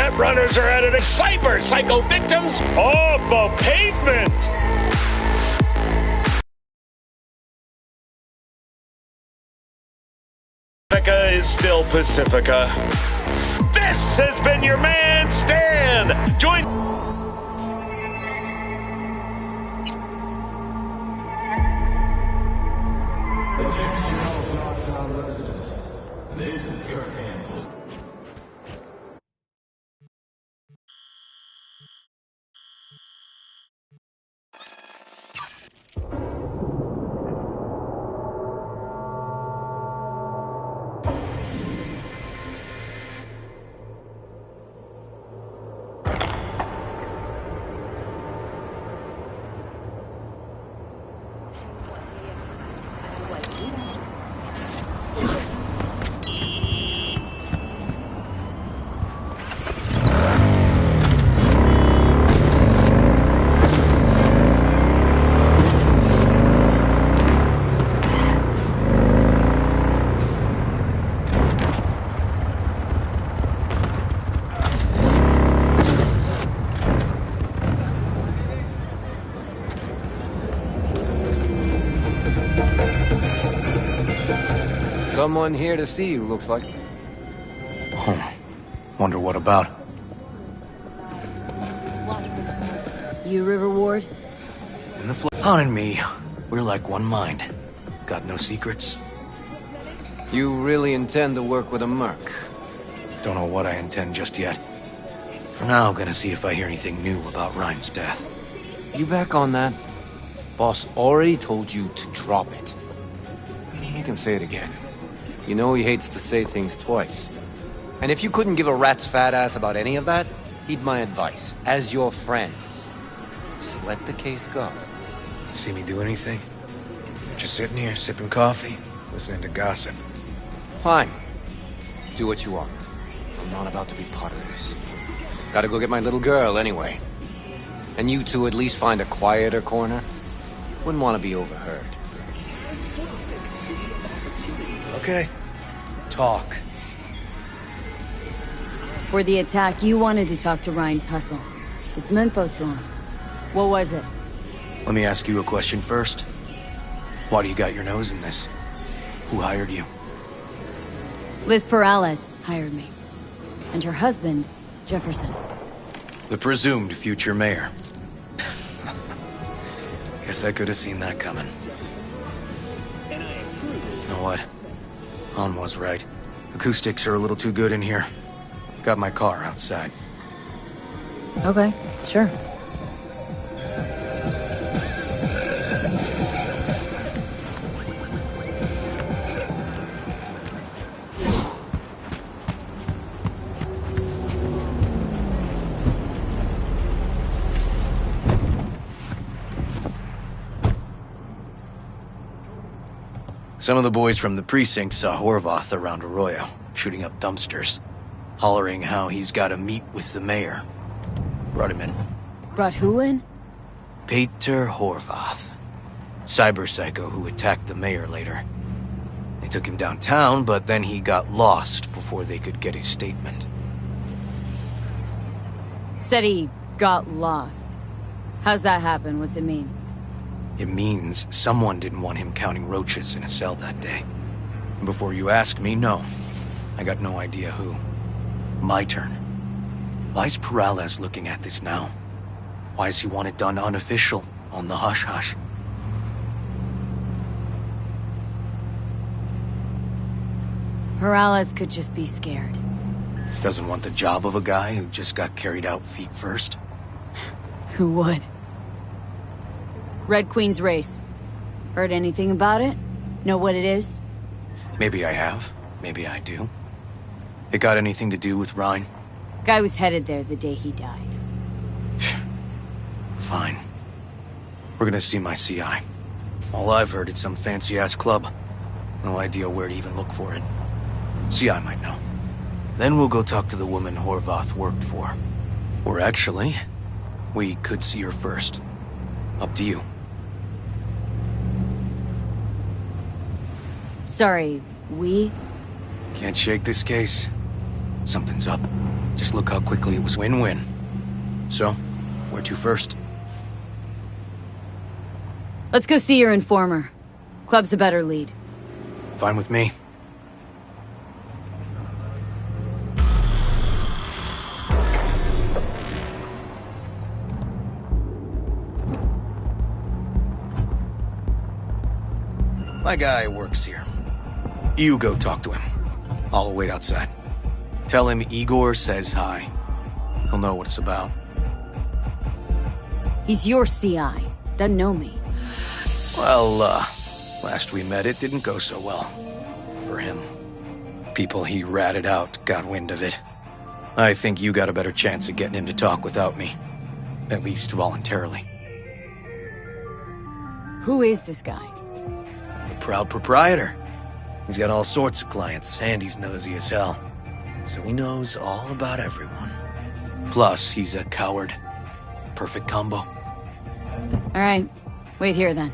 Netrunners are editing cyber psycho victims off the pavement. Pacifica is still Pacifica. This has been your man, Stan. Join. Attention all Dogtown residents. This is Kurt Hansen. Someone here to see you, looks like. Wonder what about? You River Ward? In the Han and me, we're like one mind. Got no secrets. You really intend to work with a merc? Don't know what I intend just yet. For now, gonna see if I hear anything new about Ryan's death. You back on that? Boss already told you to drop it. You can say it again. You know he hates to say things twice. And if you couldn't give a rat's fat ass about any of that, heed my advice. As your friend, just let the case go. See me do anything? Just sitting here, sipping coffee, listening to gossip. Fine. Do what you want. I'm not about to be part of this. Gotta go get my little girl anyway. And you two at least find a quieter corner. Wouldn't want to be overheard. Okay. Talk. For the attack, you wanted to talk to Ryan's hustle. Get some info to him. What was it? Let me ask you a question first. Why do you got your nose in this? Who hired you? Liz Perales hired me. And her husband, Jefferson. The presumed future mayor. Guess I could have seen that coming. You know what? Han was right. Acoustics are a little too good in here. Got my car outside. Okay, sure. Some of the boys from the precinct saw Horvath around Arroyo, shooting up dumpsters, hollering how he's got to meet with the mayor. Brought him in. Brought who in? Peter Horvath. Cyber psycho who attacked the mayor later. They took him downtown, but then he got lost before they could get his statement. Said he got lost. How's that happen? What's it mean? It means someone didn't want him counting roaches in a cell that day. And before you ask me, no. I got no idea who. My turn. Why's Perales looking at this now? Why does he want it done unofficial, on the hush-hush? Perales could just be scared. Doesn't want the job of a guy who just got carried out feet first? Who would? Red Queen's race. Heard anything about it? Know what it is? Maybe I have. Maybe I do. It got anything to do with Ryan? Guy was headed there the day he died. Fine. We're gonna see my CI. All I've heard is some fancy-ass club. No idea where to even look for it. CI might know. Then we'll go talk to the woman Horvath worked for. Or actually, we could see her first. Up to you. Sorry, we? Can't shake this case. Something's up. Just look how quickly it was win-win. So, where to first? Let's go see your informer. Club's a better lead. Fine with me. My guy works here. You go talk to him. I'll wait outside. Tell him Igor says hi. He'll know what it's about. He's your CI. Doesn't know me. Well, last we met it didn't go so well. For him. People he ratted out got wind of it. I think you got a better chance of getting him to talk without me. At least voluntarily. Who is this guy? The proud proprietor. He's got all sorts of clients, and he's nosy as hell. So he knows all about everyone. Plus, he's a coward. Perfect combo. All right. Wait here, then.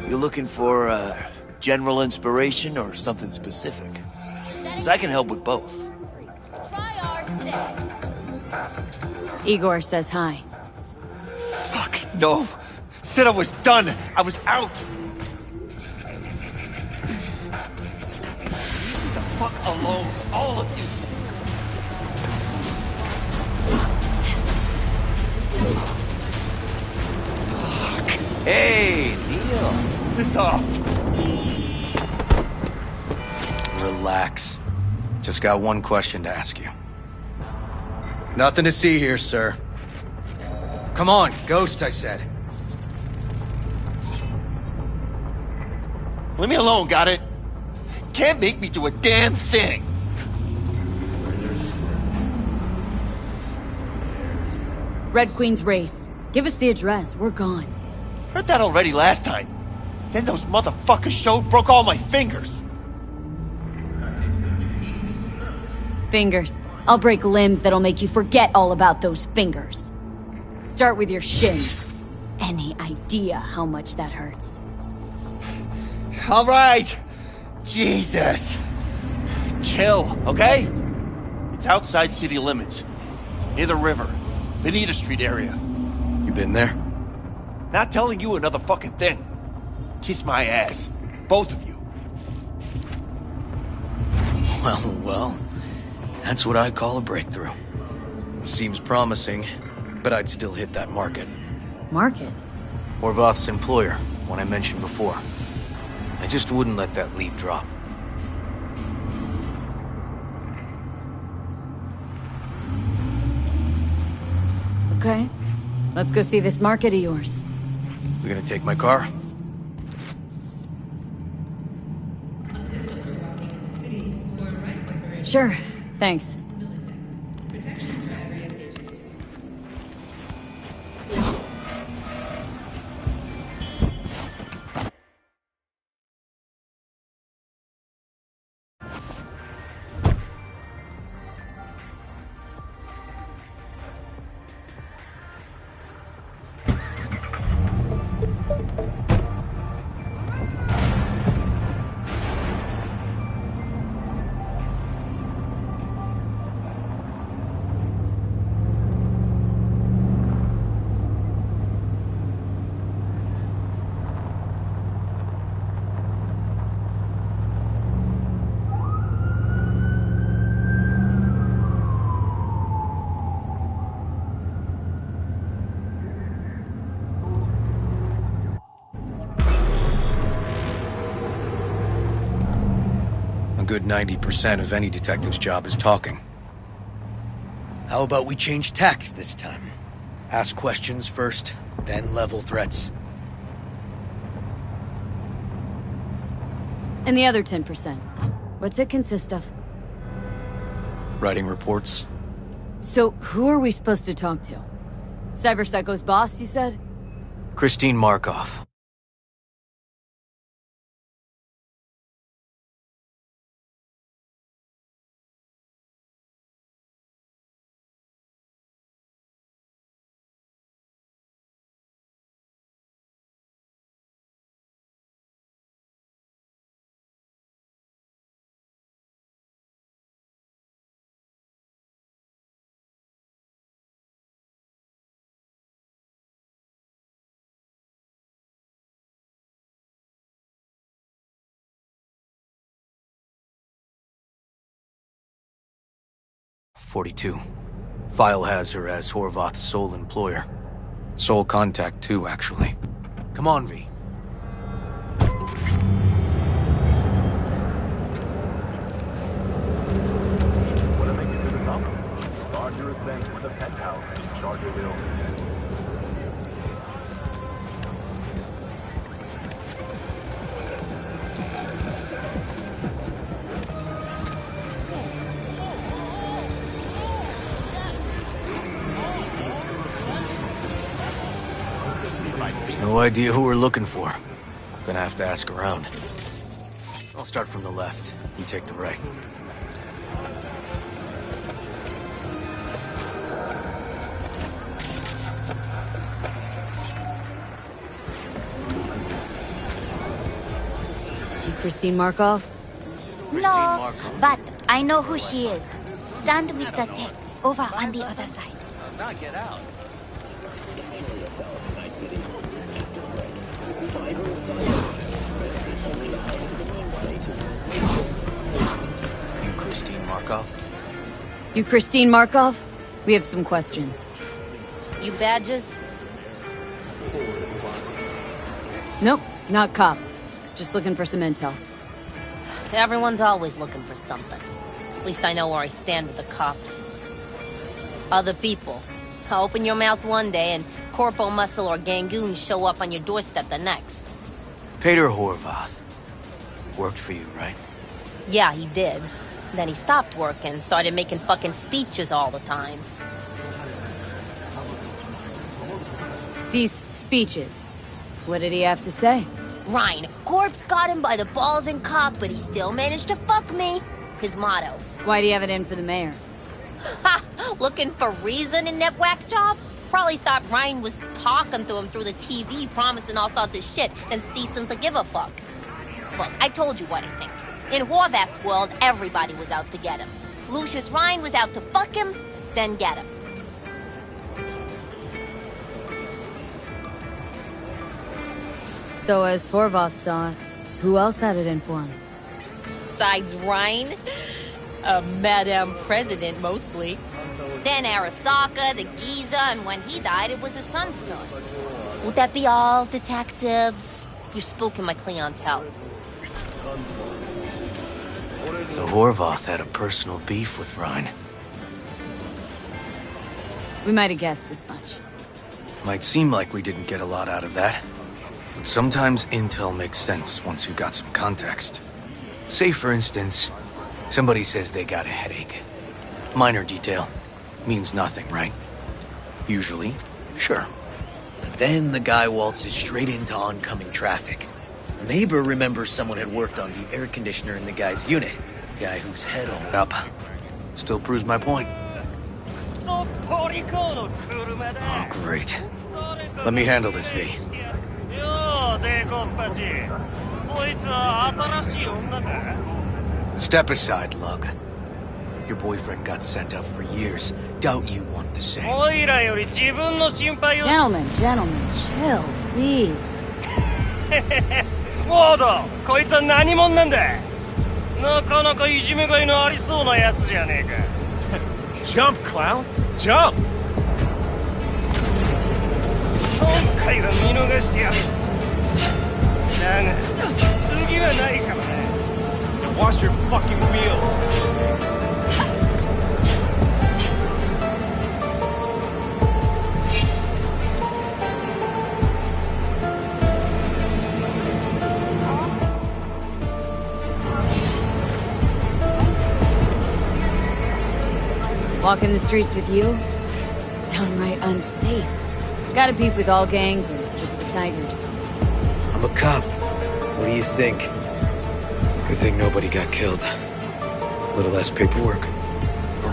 You looking for general inspiration or something specific? 'Cause I can help with both. Try ours today. Igor says hi. Fuck, no. Said I was done. I was out. Leave me the fuck alone, all of you. Hey, Neil. Piss off. Relax. Just got one question to ask you. Nothing to see here, sir. Come on, Ghost, I said. Leave me alone, got it? Can't make me do a damn thing. Red Queen's race. Give us the address. We're gone. Heard that already last time. Then those motherfuckers showed, broke all my fingers. Fingers. I'll break limbs that'll make you forget all about those fingers. Start with your shins. Any idea how much that hurts? All right. Jesus. Chill, okay? It's outside city limits. Near the river. Benita Street area. You been there? Not telling you another fucking thing. Kiss my ass. Both of you. Well. That's what I call a breakthrough. Seems promising, but I'd still hit that market. Market? Horvath's employer, one I mentioned before. I just wouldn't let that lead drop. Okay. Let's go see this market of yours. You gonna take my car? Sure. Thanks. A good 90% of any detective's job is talking. How about we change tacks this time? Ask questions first, then level threats. And the other 10%. What's it consist of? Writing reports. So, who are we supposed to talk to? Cyber Psycho's boss, you said? Christine Markov. 42. File has her as Horvath's sole employer. Sole contact, too, actually. Come on, V. Want to make it to the top? Start your ascent with the penthouse in Charger Hill. No idea who we're looking for. Gonna have to ask around. I'll start from the left. You take the right. You Christine Markov? No, but I know who she is. Stand with the tech over on the other side. Now get out. You Christine Markov? You Christine Markov? We have some questions. You badges? Nope, not cops. Just looking for some intel. Everyone's always looking for something. At least I know where I stand with the cops. Other people. Open your mouth one day and Corpo Muscle or Gangoon show up on your doorstep the next. Peter Horvath. Worked for you, right? Yeah, he did. Then he stopped working and started making fucking speeches all the time. These speeches. What did he have to say? Ryan, Corpse got him by the balls and cock, but he still managed to fuck me. His motto. Why'd he have it in for the mayor? Ha! Looking for reason in that whack job? Probably thought Ryan was talking to him through the TV, promising all sorts of shit, then ceasing to give a fuck. Look, I told you what I think. In Horvath's world, everybody was out to get him. Lucius Ryan was out to fuck him, then get him. So as Horvath saw it, who else had it in for him? Besides Ryan, a Madame President mostly. Then Arasaka, the Giza, and when he died, it was his son's turn. Would that be all, detectives? You're spooking my clientele. So Horvath had a personal beef with Ryan. We might have guessed as much. Might seem like we didn't get a lot out of that. But sometimes intel makes sense once you've got some context. Say, for instance, somebody says they got a headache. Minor detail. Means nothing, right? Usually, sure. But then the guy waltzes straight into oncoming traffic. The neighbor remembers someone had worked on the air conditioner in the guy's unit. The guy whose head all Up. Still proves my point. Oh, great. Let me handle this, V. Step aside, Lug. Your boyfriend got sent up for years. Doubt you want the same. Gentlemen, chill, please. ウォード、こいつは何者なんだ。なかなかいじめがいのありそうなやつじゃねえか。Jump, clown! Jump! 今回は見逃してやる。だが、次はないからな。Wash your fucking wheels! Walking the streets with you? Downright unsafe. Got a beef with all gangs or just the Tigers? I'm a cop. What do you think? Good thing nobody got killed. A little less paperwork.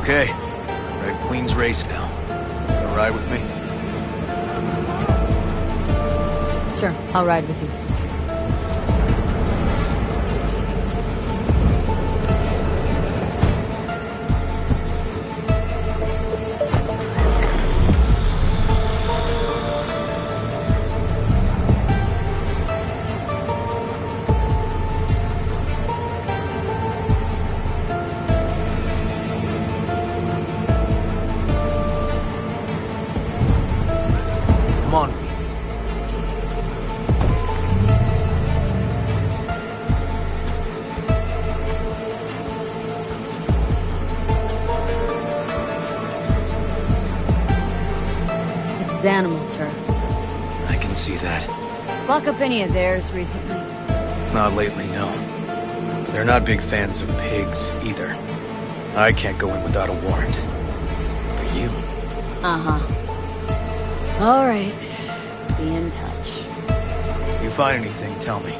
Okay. Red Queen's race now. Gonna ride with me? Sure, I'll ride with you. is animal turf. I can see that. Lock up any of theirs recently? Not lately, no. They're not big fans of pigs, either. I can't go in without a warrant. But you... Uh-huh. All right. Be in touch. You find anything, tell me.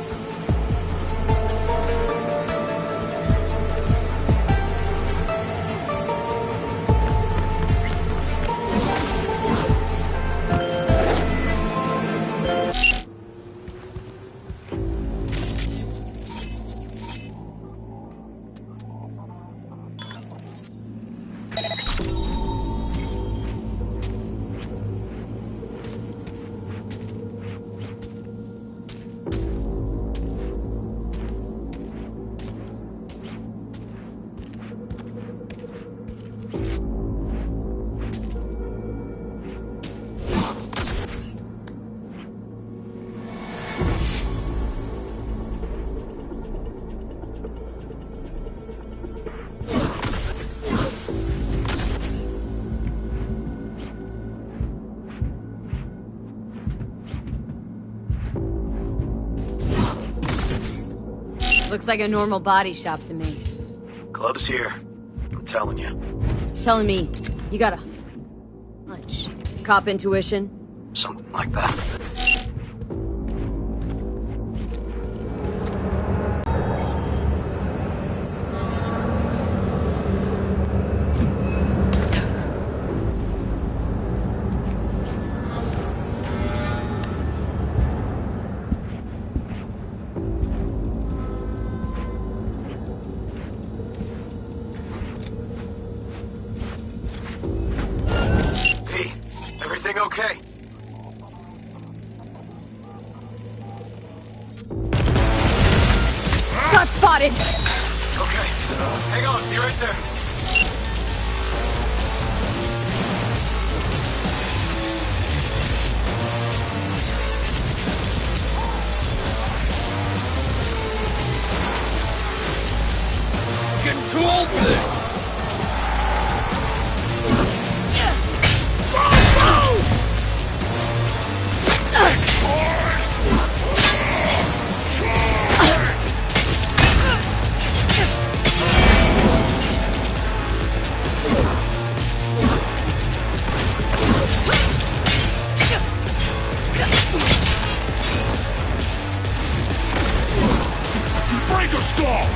Looks like a normal body shop to me. Club's here. I'm telling you. Telling me you got a hunch. Cop intuition? Something like that. Everything okay? Got spotted! Okay. Hang on, be right there. Getting too old for this! Breaker stall!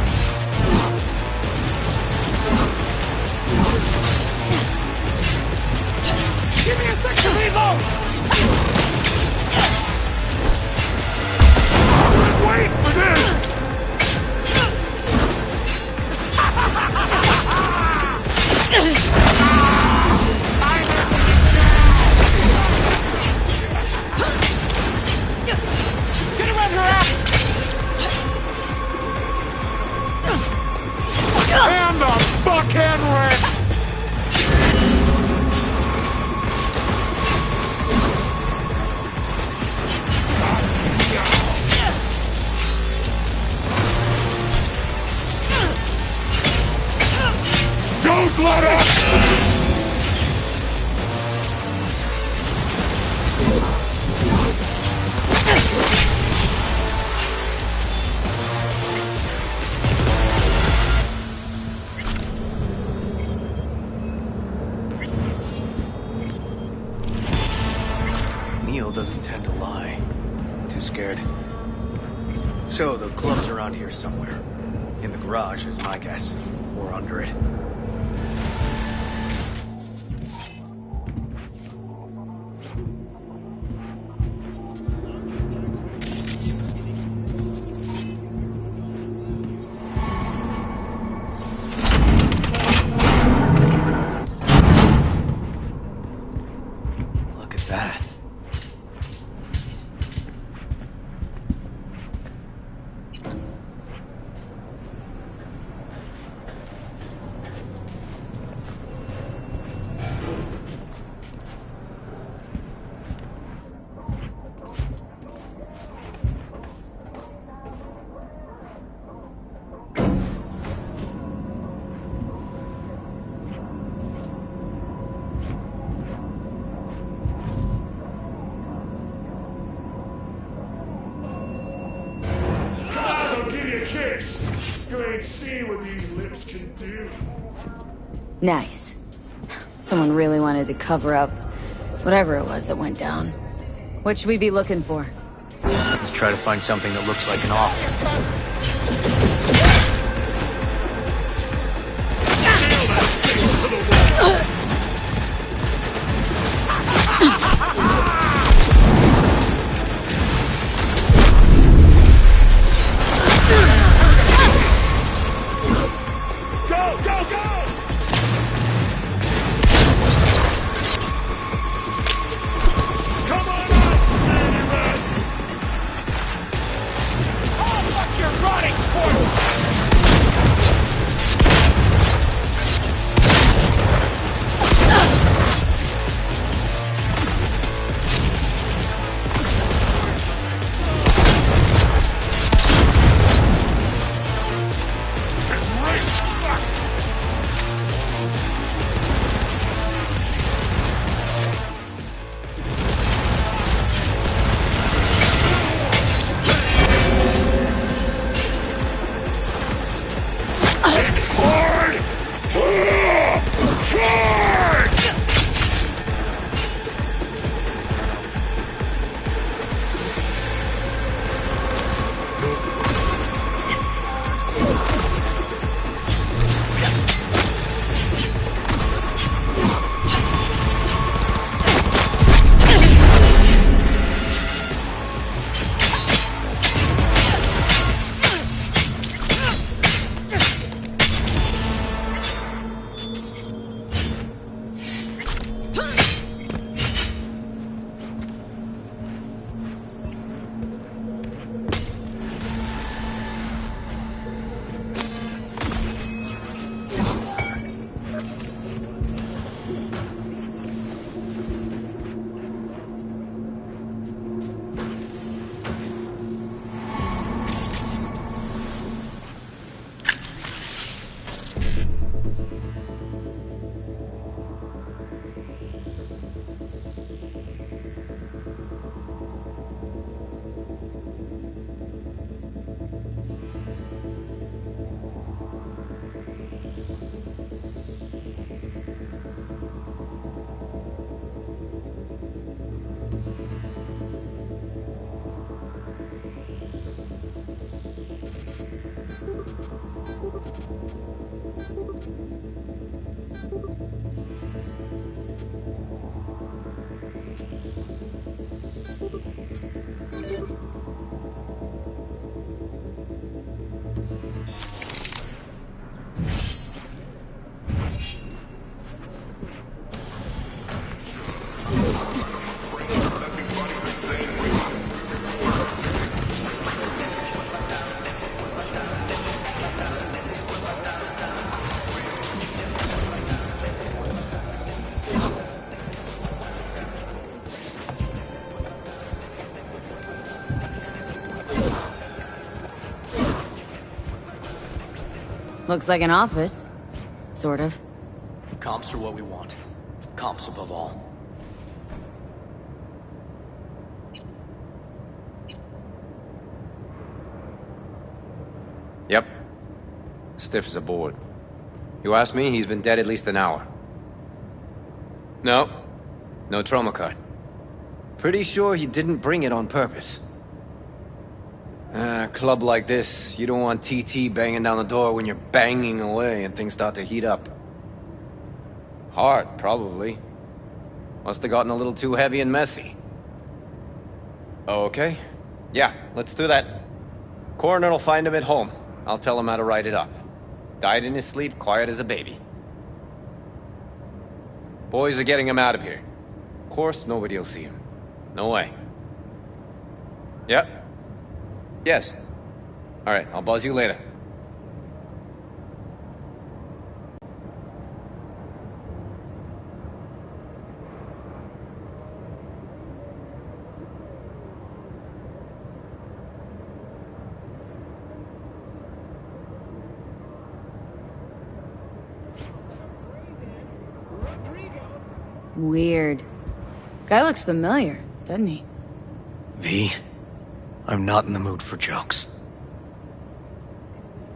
Give me a sec to reload! Wait for this! Get around her ass! And the fuckhead wrench! Don't let us! Neil doesn't tend to lie. Too scared. So, the club's around here somewhere. In the garage is my guess. Or under it. Look at that. and see what these lips can do. Nice. Someone really wanted to cover up whatever it was that went down. What should we be looking for? Let's try to find something that looks like an offer. Go, go, go! Come on up, Lady Red! Oh, fuck, you're running towards Looks like an office. Sort of. Comps are what we want. Comps above all. Yep. Stiff as a board. You ask me, he's been dead at least an hour. No. No trauma card. Pretty sure he didn't bring it on purpose. A club like this, you don't want TT banging down the door when you're banging away and things start to heat up. Hard, probably. Must have gotten a little too heavy and messy. Okay. Yeah, let's do that. Coroner will find him at home. I'll tell him how to write it up. Died in his sleep, quiet as a baby. Boys are getting him out of here. Of course, nobody will see him. No way. Yep. Yes. All right, I'll buzz you later. Weird. Guy looks familiar, doesn't he? V, I'm not in the mood for jokes.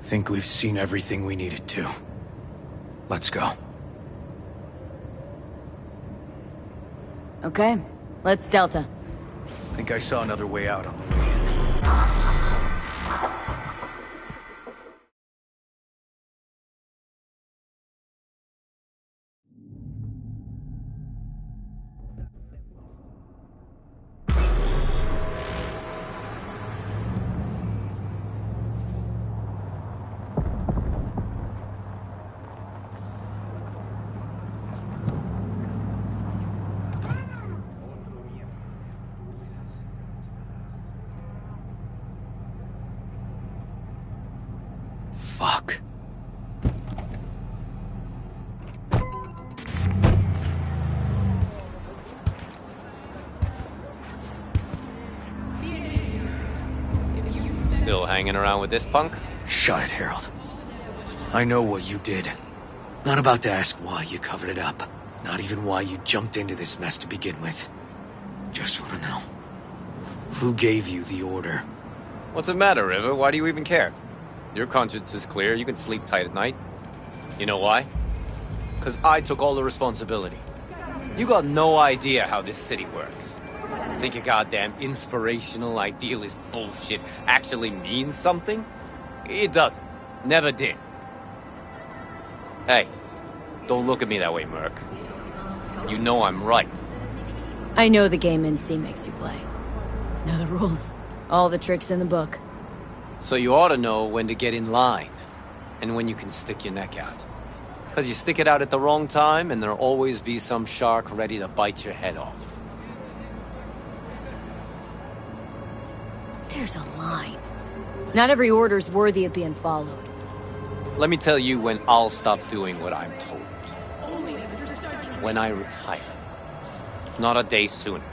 Think we've seen everything we needed to. Let's go. Okay, let's Delta. Think I saw another way out on the way in. Fuck. Still hanging around with this punk? Shut it, Harold. I know what you did. Not about to ask why you covered it up. Not even why you jumped into this mess to begin with. Just want to know. Who gave you the order? What's the matter, River? Why do you even care? Your conscience is clear, you can sleep tight at night. You know why? Because I took all the responsibility. You got no idea how this city works. Think your goddamn inspirational, idealist bullshit actually means something? It doesn't. Never did. Hey, don't look at me that way, Merc. You know I'm right. I know the game NC makes you play. Know the rules. All the tricks in the book. So you ought to know when to get in line, and when you can stick your neck out. Because you stick it out at the wrong time, and there'll always be some shark ready to bite your head off. There's a line. Not every order's worthy of being followed. Let me tell you when I'll stop doing what I'm told. When I retire. Not a day sooner.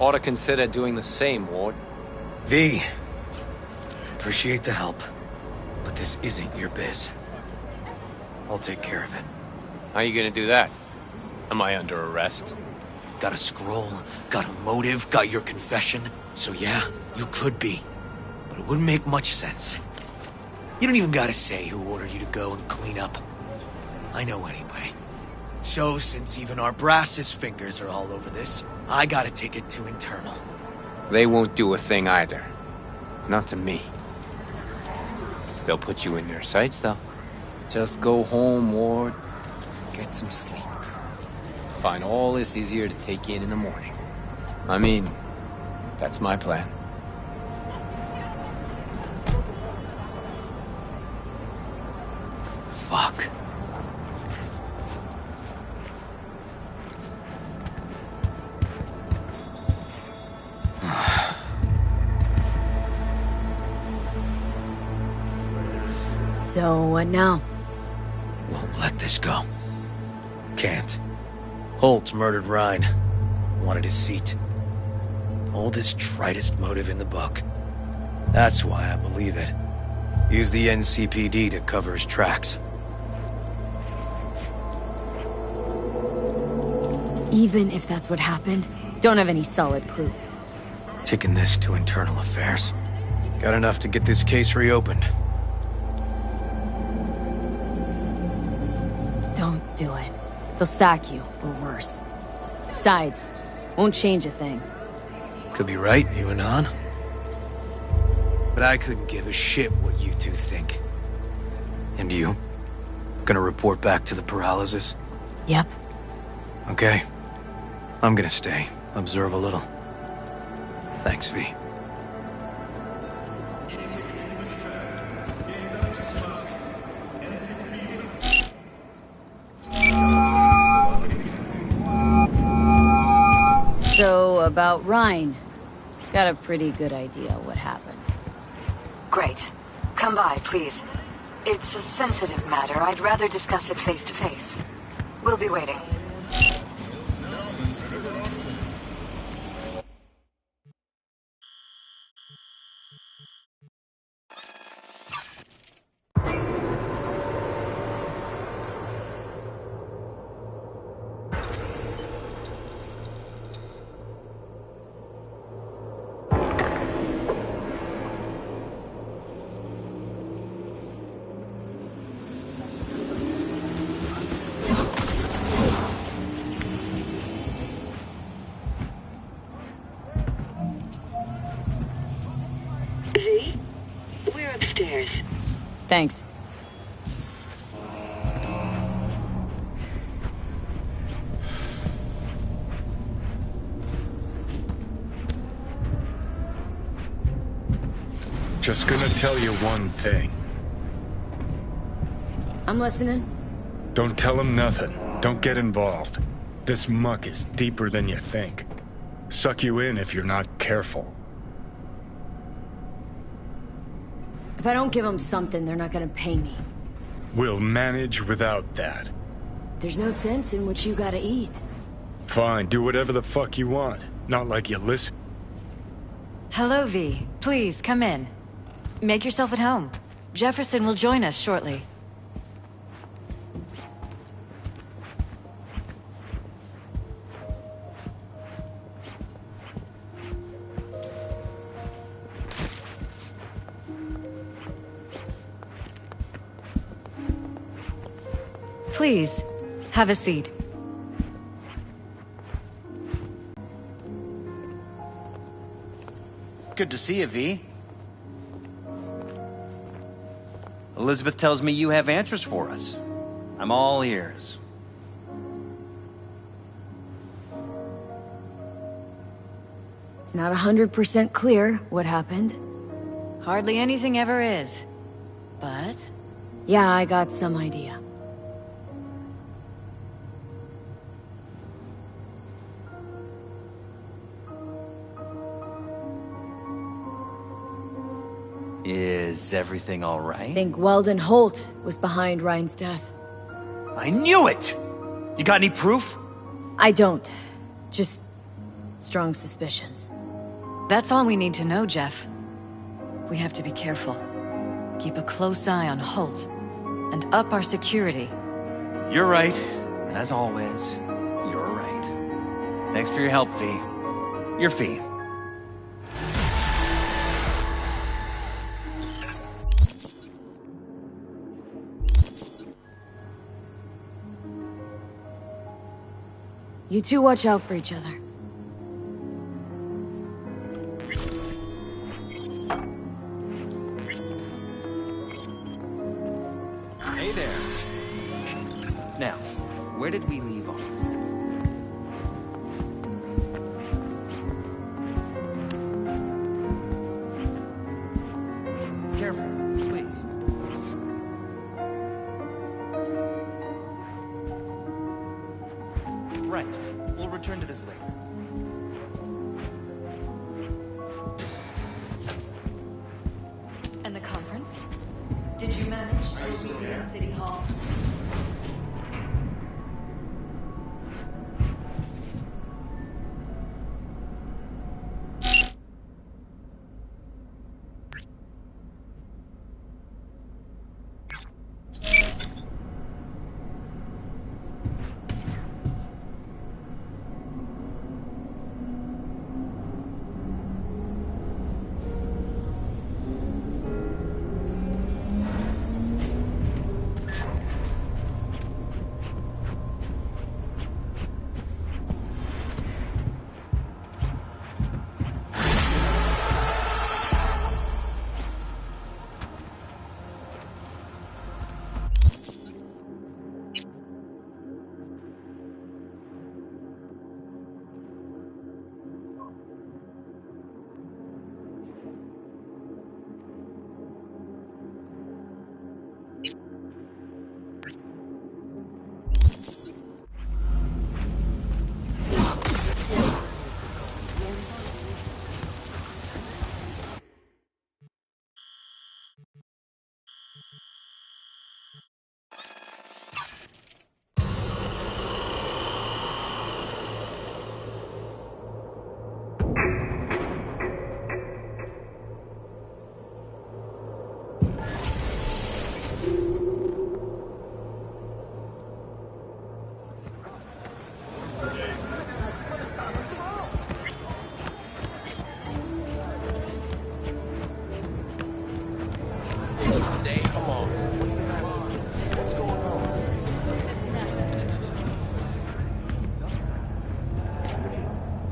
Ought to consider doing the same, Ward. V. Appreciate the help, but this isn't your biz. I'll take care of it. How you gonna do that? Am I under arrest? Got a scroll, got a motive, got your confession. So yeah, you could be. But it wouldn't make much sense. You don't even gotta say who ordered you to go and clean up. I know anyway. So since even our brass's fingers are all over this, I gotta take it to internal. They won't do a thing either. Not to me. They'll put you in their sights, though. Just go home, Ward. Get some sleep. Find all this easier to take in the morning. I mean, that's my plan. Fuck. So, what now? Won't let this go. Can't. Holt murdered Rhine. Wanted his seat. Oldest, tritest motive in the book. That's why I believe it. Use the NCPD to cover his tracks. Even if that's what happened, don't have any solid proof. Taking this to internal affairs. Got enough to get this case reopened. Don't do it. They'll sack you, or worse. Besides, won't change a thing. Could be right, you and An. But I couldn't give a shit what you two think. And you? Gonna report back to the paralysis? Yep. Okay. I'm gonna stay. Observe a little. Thanks, V. So, about Rhine. Got a pretty good idea what happened. Great. Come by, please. It's a sensitive matter. I'd rather discuss it face to face. We'll be waiting. Thanks. Just gonna tell you one thing. I'm listening. Don't tell him nothing. Don't get involved. This muck is deeper than you think. Suck you in if you're not careful. If I don't give them something, they're not gonna pay me. We'll manage without that. There's no sense in what you gotta eat. Fine, do whatever the fuck you want. Not like you listen. Hello, V. Please, come in. Make yourself at home. Jefferson will join us shortly. Please, have a seat. Good to see you, V. Elizabeth tells me you have answers for us. I'm all ears. It's not 100% clear what happened. Hardly anything ever is. But... yeah, I got some idea. Is everything all right? I think Weldon Holt was behind Ryan's death. I knew it! You got any proof? I don't. Just strong suspicions. that's all we need to know, Jeff. We have to be careful. Keep a close eye on Holt. And up our security. You're right. And as always, you're right. Thanks for your help, V. Your fee. You two watch out for each other. Hey there. Now, where did we leave off? Careful, please. Right. We'll return to this later. And the conference? Did you manage to be in City Hall?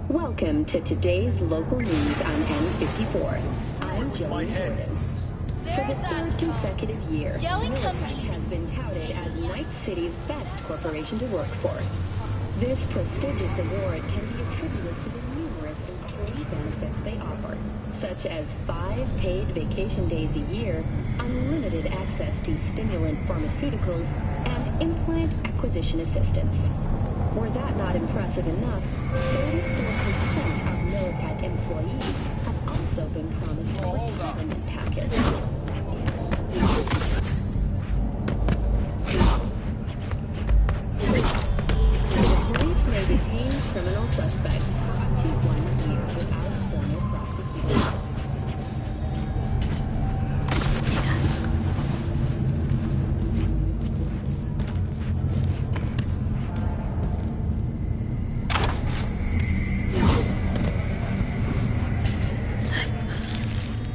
Welcome to today's local news on N54. I'm Joey Jordan. For the third consecutive year, Militech has been touted as Night City's best corporation to work for. This prestigious award can be attributed to the numerous employee benefits they offer, such as 5 paid vacation days a year, unlimited access to stimulant pharmaceuticals, and implant acquisition assistance. Were that not impressive enough, 34% of Militech employees have also been promised a retirement package. The police may detain criminal suspects for up to 1 year without formal prosecution.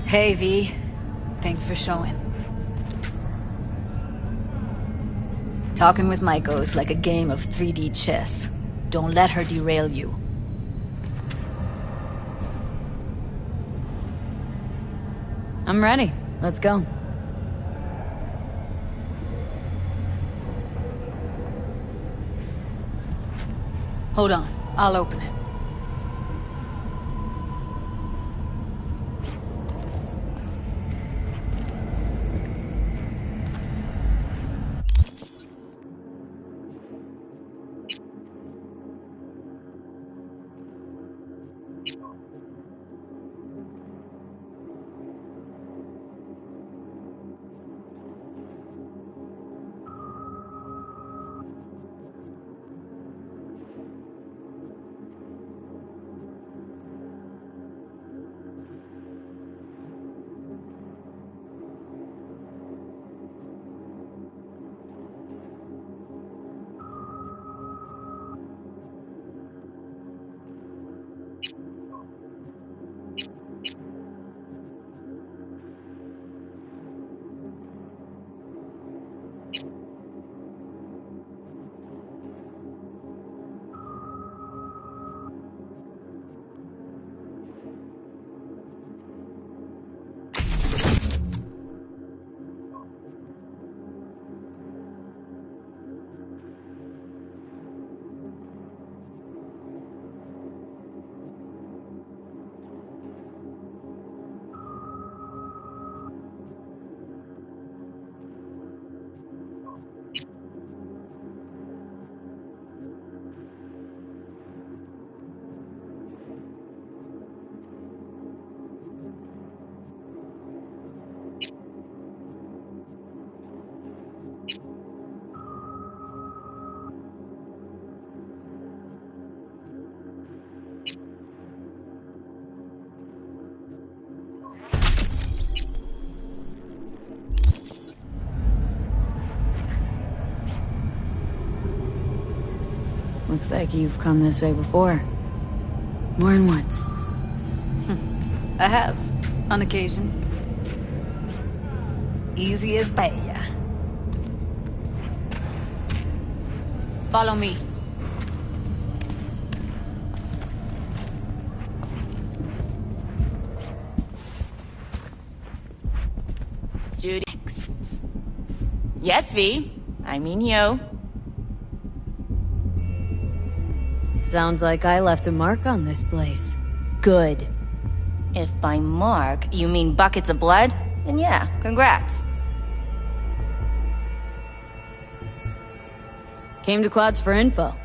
Hey, V. Thanks for showing. Talking with Maiko is like a game of 3D chess. Don't let her derail you. I'm ready. Let's go. Hold on. I'll open it. Looks like you've come this way before. More than once. I have, on occasion. Easy as paella. Follow me. Judy. Yes, V. I mean you. Sounds like I left a mark on this place. Good. If by mark you mean buckets of blood, then yeah, congrats. Came to Clouds for info.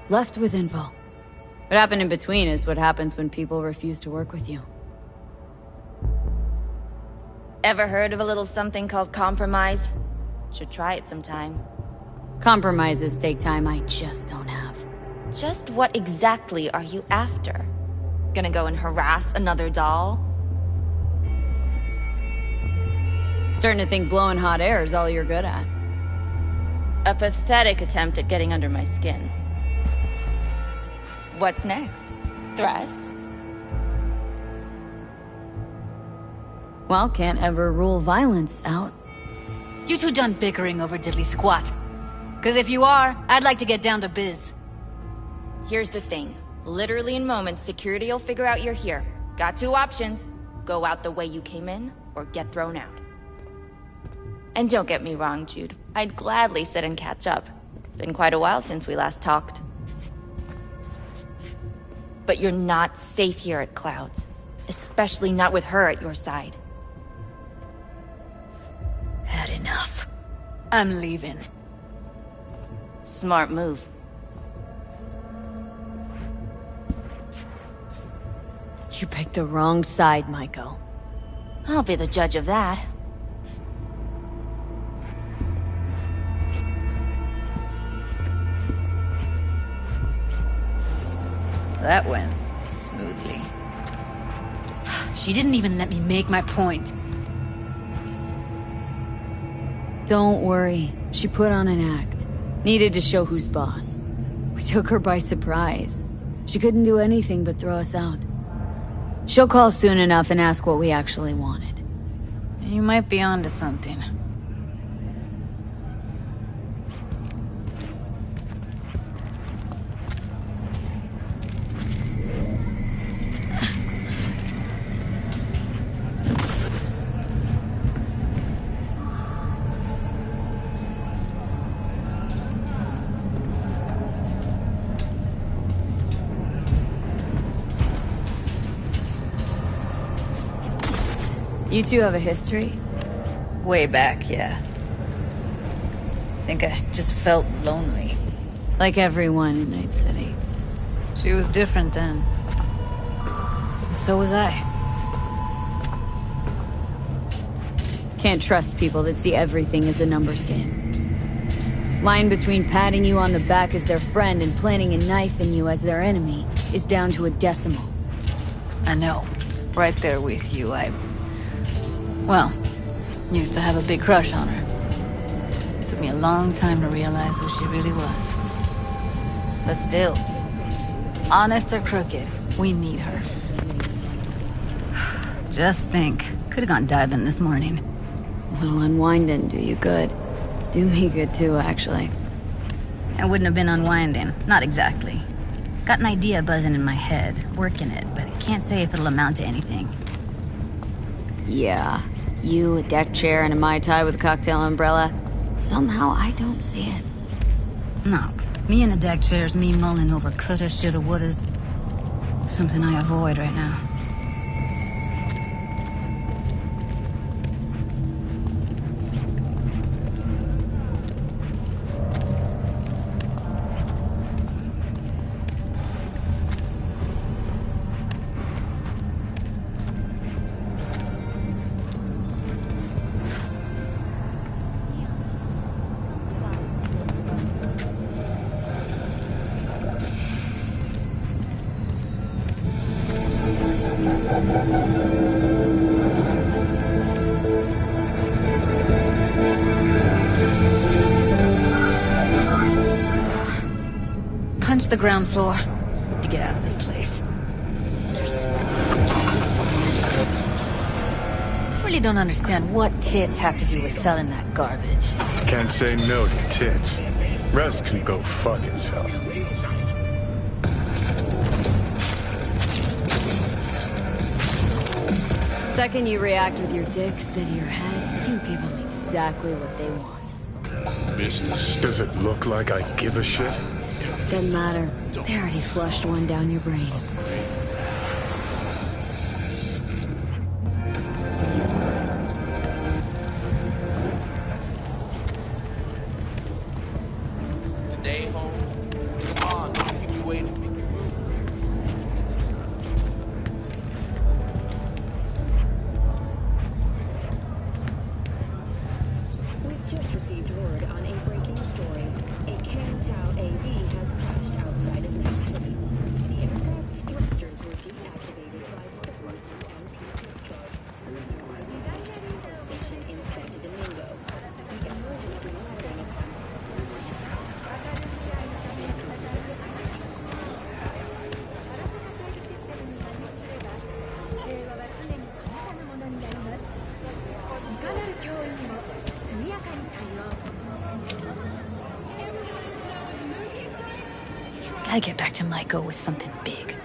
Left with info. What happened in between is what happens when people refuse to work with you. Ever heard of a little something called compromise? Should try it sometime. Compromises take time I just don't have. Just what exactly are you after? Gonna go and harass another doll? Starting to think blowing hot air is all you're good at. A pathetic attempt at getting under my skin. What's next? Threats? Well, can't ever rule violence out. You two done bickering over diddly squat? Cause if you are, I'd like to get down to biz. Here's the thing. Literally in moments, security will figure out you're here. Got two options. Go out the way you came in, or get thrown out. And don't get me wrong, Jude. I'd gladly sit and catch up. Been quite a while since we last talked. But you're not safe here at Clouds. Especially not with her at your side. Had enough. I'm leaving. Smart move. You picked the wrong side, Maiko. I'll be the judge of that. That went smoothly. She didn't even let me make my point. Don't worry. She put on an act. Needed to show who's boss. We took her by surprise. She couldn't do anything but throw us out. She'll call soon enough and ask what we actually wanted. You might be onto something. You two have a history? Way back, yeah. Think I just felt lonely. Like everyone in Night City. She was different then. So was I. Can't trust people that see everything as a numbers game. Line between patting you on the back as their friend and planting a knife in you as their enemy is down to a decimal. I know. Right there with you, well, used to have a big crush on her. Took me a long time to realize who she really was. But still, honest or crooked, we need her. Just think, could have gone diving this morning. A little unwinding do you good. Do me good too, actually. I wouldn't have been unwinding, not exactly. Got an idea buzzing in my head, working it, but I can't say if it'll amount to anything. Yeah. You, a deck chair, and a Mai Tai with a cocktail umbrella. Somehow I don't see it. No. Me and a deck chair's me mulling over coulda, shoulda, wouldas. Something I avoid right now. Punch the ground floor to get out of this place. Really don't understand what tits have to do with selling that garbage. Can't say no to tits. Rest can go fuck itself. Second you react with your dick instead of your head, you give them exactly what they want. Does it look like I give a shit? Doesn't matter. They already flushed one down your brain. Today, home. Come on, don't keep me waiting. Make your move. We've just received word on a breaking story. A Kang Tao AV has crashed outside of Night City. The aircraft's thrusters were deactivated by signals on future charge. Station in Santo Domingo. The emergency lighting Gotta get back to Maiko with something big.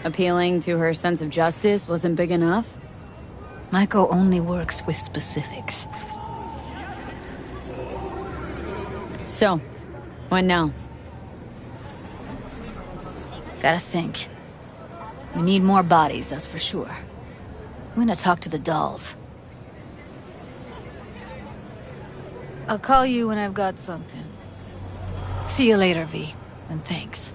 Appealing to her sense of justice wasn't big enough? Maiko only works with specifics. So, what now? Gotta think. We need more bodies, that's for sure. I'm gonna talk to the dolls. I'll call you when I've got something. See you later, V. And thanks.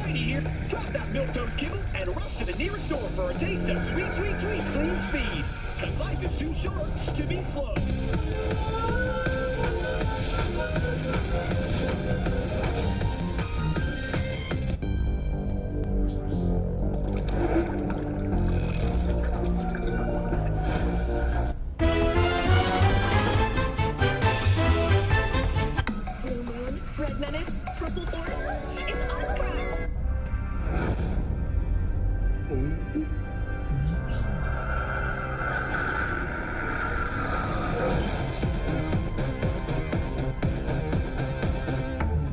lady here, drop that milquetoast kibble and rush to the nearest door for a taste of sweet, sweet, sweet clean speed. Cause life is too short to be slow. Blue moon, red menace, purple forest, it's Oscar!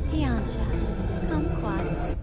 Tiancha, kumquat.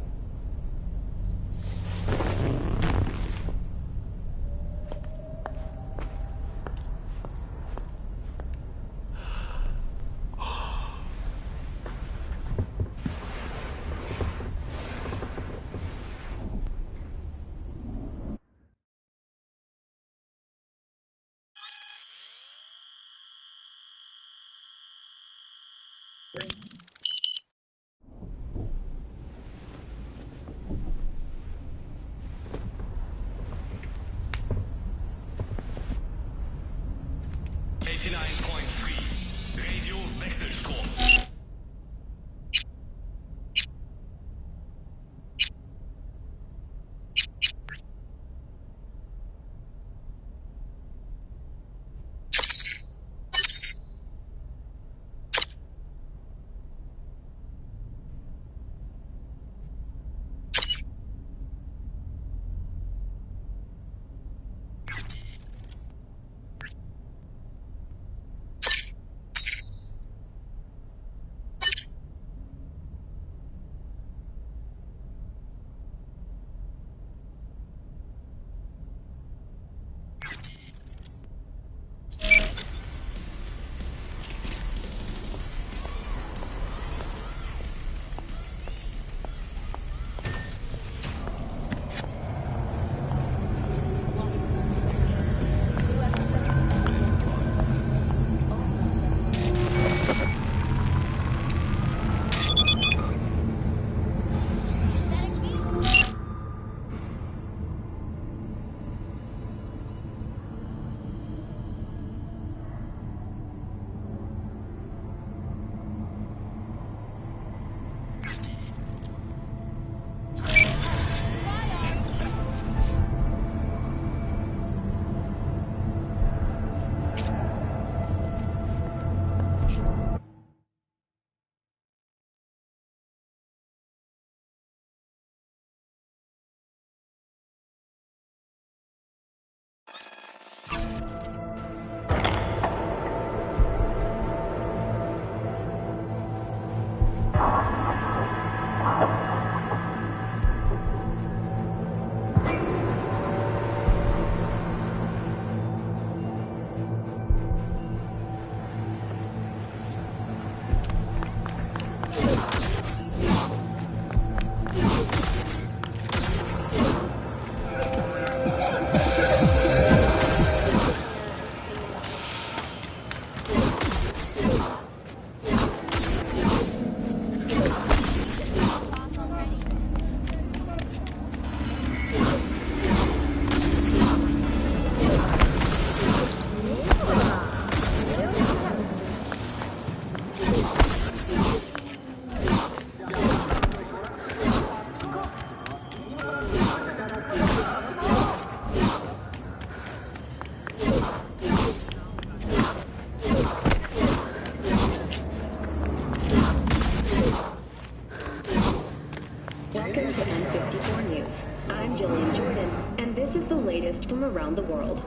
from around the world.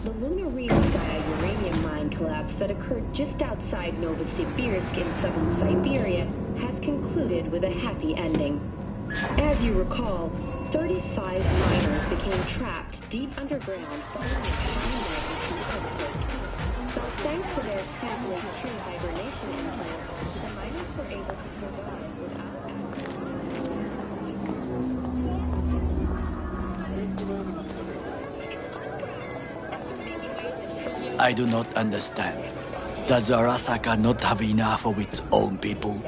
The Lunar Sky uranium mine collapse that occurred just outside Novosibirsk in southern Siberia has concluded with a happy ending. As you recall, 35 miners became trapped deep underground following a magnitude earthquake. But thanks to their Susley 2 hibernation implants, the miners were able to survive without I do not understand. Does Arasaka not have enough of its own people?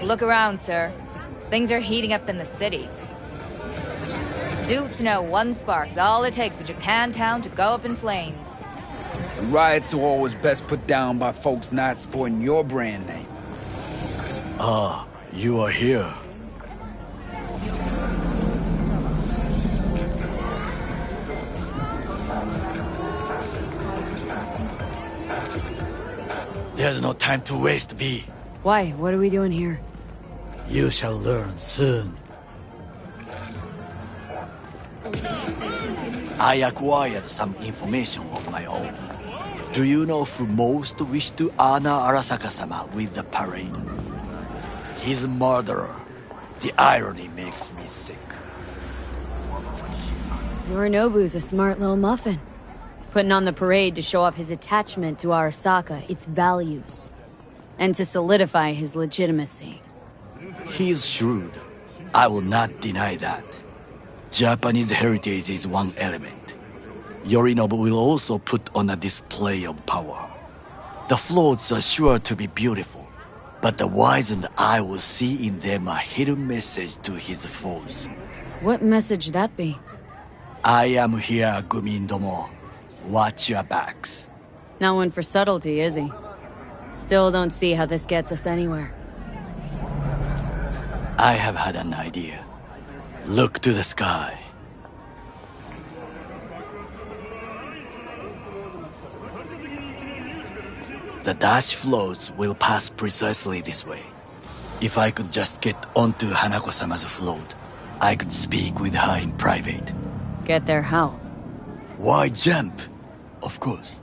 Look around, sir. Things are heating up in the city. Suits know one spark's all it takes for Japantown to go up in flames. Riots are always best put down by folks not sporting your brand name. Ah, you are here. There's no time to waste, V. Why? What are we doing here? You shall learn soon. I acquired some information of my own. Do you know who most wished to honor Arasaka-sama with the parade? His murderer. The irony makes me sick. Yorinobu's a smart little muffin. Putting on the parade to show off his attachment to Arasaka, its values. And to solidify his legitimacy. He's shrewd. I will not deny that. Japanese heritage is one element. Yorinobu will also put on a display of power. The floats are sure to be beautiful, but the wizened eye will see in them a hidden message to his foes. What message that be? I am here, Gumindomo. Watch your backs. Not one for subtlety, is he? Still don't see how this gets us anywhere. I have had an idea. Look to the sky. The dash floats will pass precisely this way. If I could just get onto Hanako-sama's float, I could speak with her in private. Get there how? Why jump? Of course.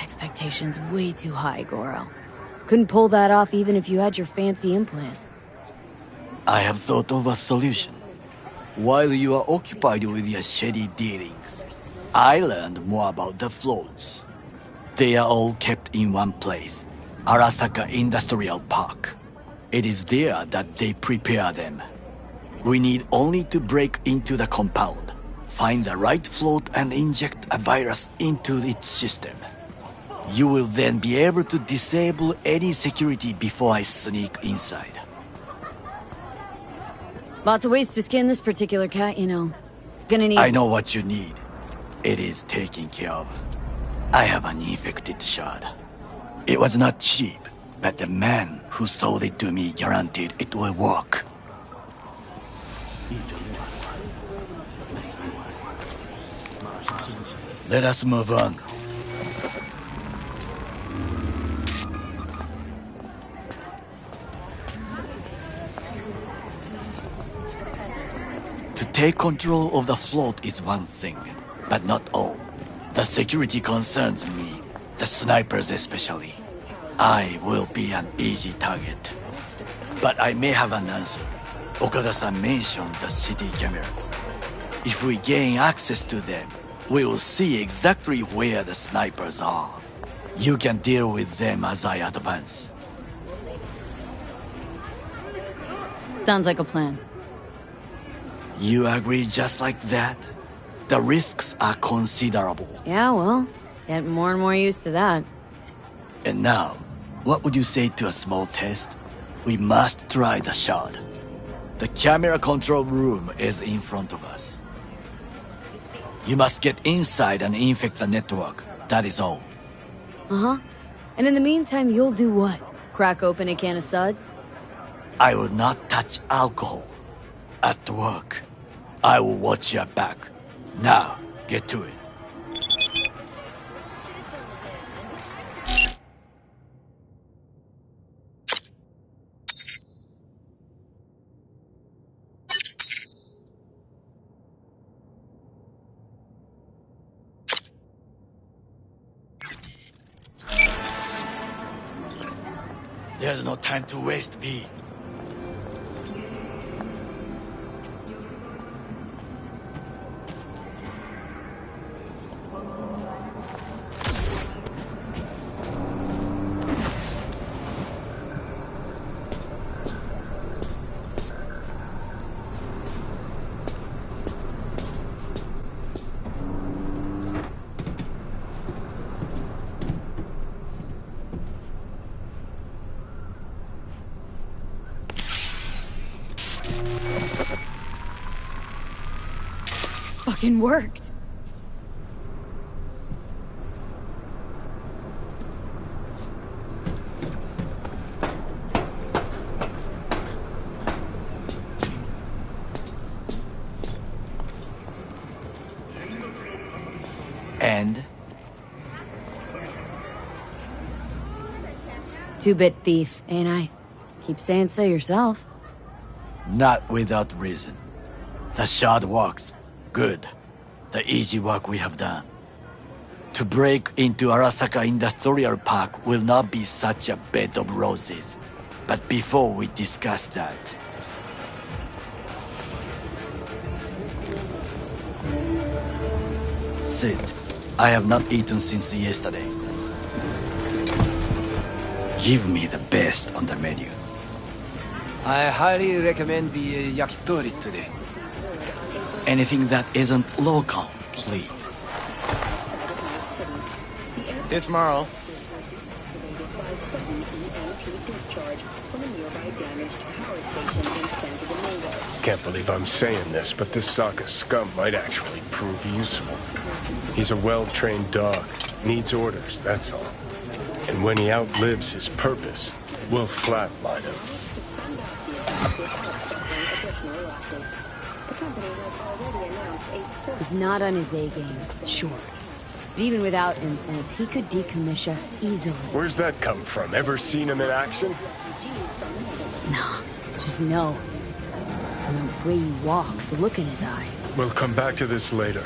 Expectations way too high, Goro. Couldn't pull that off even if you had your fancy implants. I have thought of a solution. While you are occupied with your shady dealings, I learned more about the floats. They are all kept in one place, Arasaka Industrial Park. It is there that they prepare them. We need only to break into the compound, find the right float and inject a virus into its system. You will then be able to disable any security before I sneak inside. Lots of ways to skin this particular cat, you know. Gonna need... I know what you need. It is taken care of. I have an infected shard. It was not cheap, but the man who sold it to me guaranteed it will work. Let us move on. To take control of the float is one thing, but not all. The security concerns me, the snipers especially. I will be an easy target. But I may have an answer. Okada-san mentioned the city cameras. If we gain access to them, we will see exactly where the snipers are. You can deal with them as I advance. Sounds like a plan. You agree just like that? The risks are considerable. Yeah, well, get more and more used to that. And now, what would you say to a small test? We must try the shard. The camera control room is in front of us. You must get inside and infect the network. That is all. Uh-huh. And in the meantime, you'll do what? Crack open a can of suds? I will not touch alcohol. At work, I will watch your back. Now, get to it. There's no time to waste, V. fucking worked. And? Two-bit thief, ain't I? Keep saying so yourself. Not without reason. The shard works. Good. The easy work we have done. To break into Arasaka Industrial Park will not be such a bed of roses. But before we discuss that... Sit. I have not eaten since yesterday. Give me the best on the menu. I highly recommend the yakitori today. Anything that isn't local, please. See you tomorrow. Can't believe I'm saying this, but this Sokka scum might actually prove useful. He's a well-trained dog. Needs orders, that's all. And when he outlives his purpose, we'll flatline him. He's not on his A-game, sure. But even without implants, he could decommission us easily. Where's that come from? Ever seen him in action? Nah, just know. And the way he walks, the look in his eye. We'll come back to this later.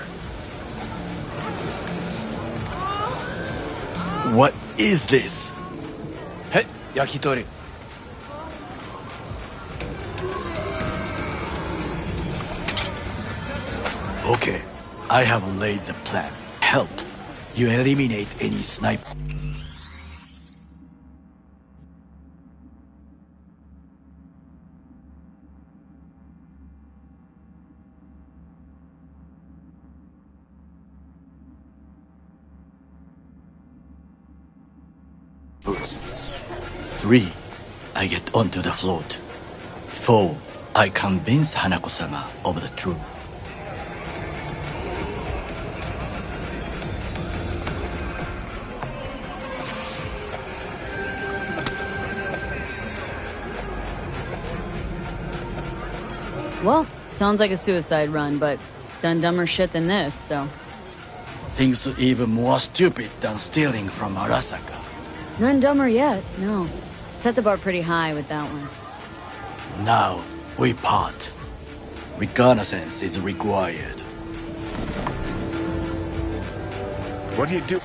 What is this? Hey, yakitori. Okay, I have laid the plan. Help. You eliminate any sniper. Boots. 3, I get onto the float. 4, I convince Hanako-sama of the truth. Well, sounds like a suicide run, but done dumber shit than this, so... Things even more stupid than stealing from Arasaka. None dumber yet, no. Set the bar pretty high with that one. Now, we part. Reconnaissance is required. What do you do?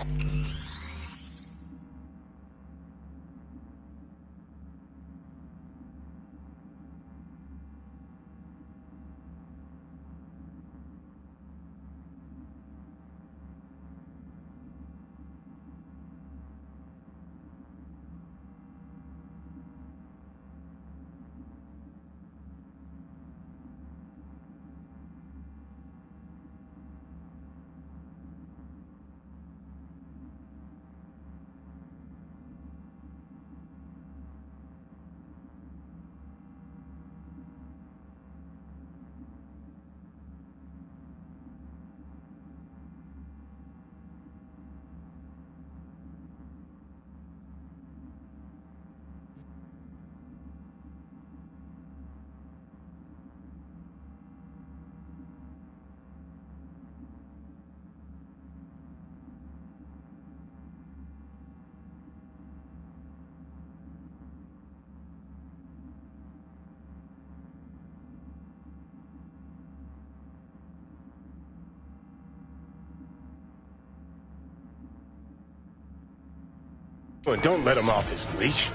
Don't let him off his leash.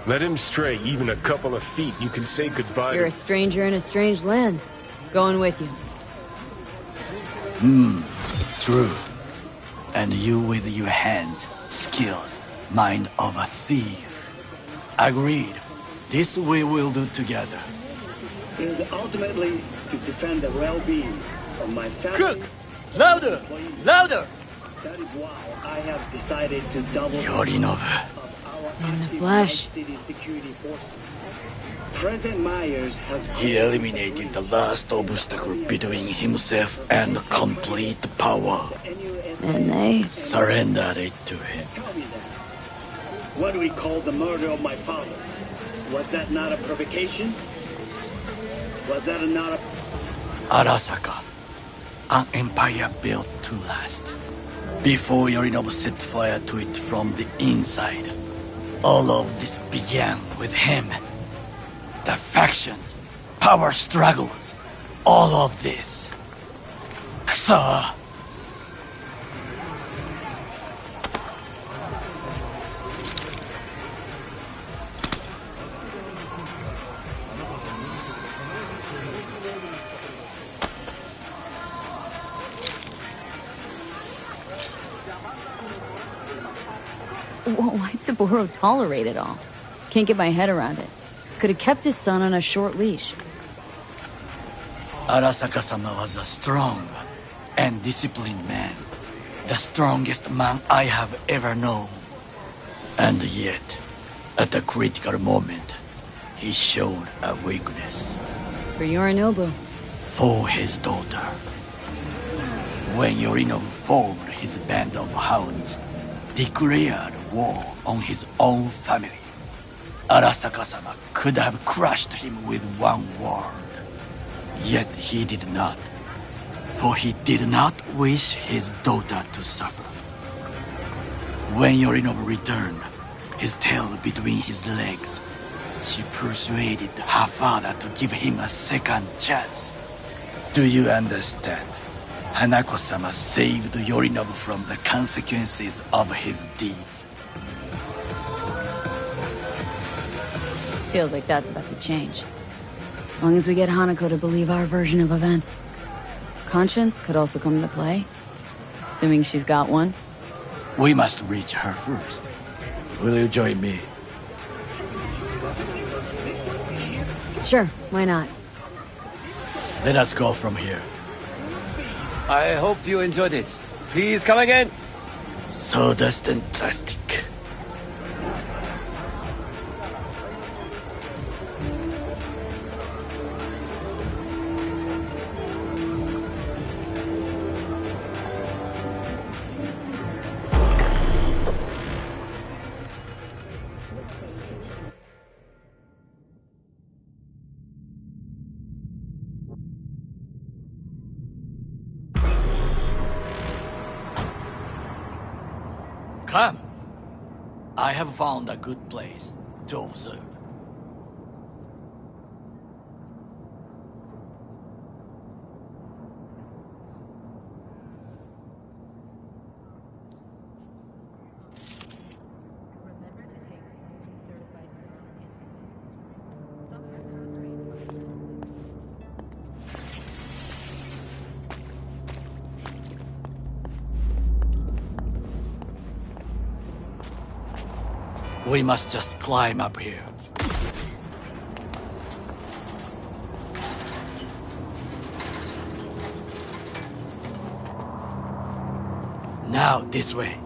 Let him stray even a couple of feet. You can say goodbye You're to... a stranger in a strange land. Going with you. True. And you with your hands, skills, mind of a thief. Agreed. This we will do together. Is ultimately to defend the well-being of my family. Cook! Louder! Louder! That is why I have decided to double Yorinobu. In the flesh. City security forces. President Myers has He eliminated the last obstacle between himself and complete power. And they surrendered it to him. What do we call the murder of my father? Was that not a provocation? Was that not a... Arasaka, an empire built to last. Before Yorinobu set fire to it from the inside, all of this began with him. The factions, power struggles, all of this. Kusa! Why'd Saburo tolerate it all? Can't get my head around it. Could have kept his son on a short leash. Arasaka-sama was a strong and disciplined man. The strongest man I have ever known. And yet, at a critical moment, he showed a weakness. For Yorinobu. For his daughter. When Yorinobu formed his band of hounds, declared war on his own family, Arasaka-sama could have crushed him with one word. Yet he did not, for he did not wish his daughter to suffer. When Yorinobu returned, his tail between his legs, she persuaded her father to give him a second chance. Do you understand? Hanako-sama saved Yorinobu from the consequences of his deeds. Feels like that's about to change. As long as we get Hanako to believe our version of events. Conscience could also come into play. Assuming she's got one. We must reach her first. Will you join me? Sure, why not? Let us go from here. I hope you enjoyed it. Please come again. Sawdust and plastic. Come. I have found a good place to observe. We must just climb up here. Now, this way.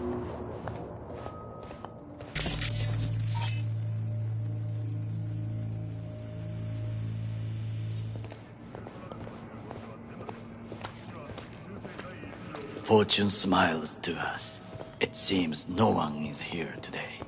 Fortune smiles to us. It seems no one is here today.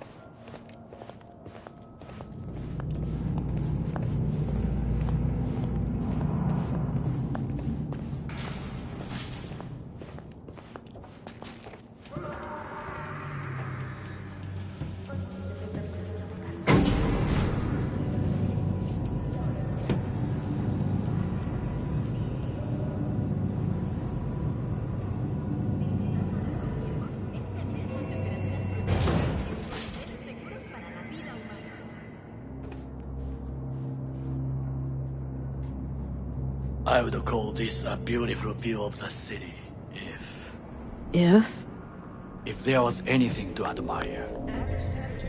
I would call this a beautiful view of the city, If? if there was anything to admire.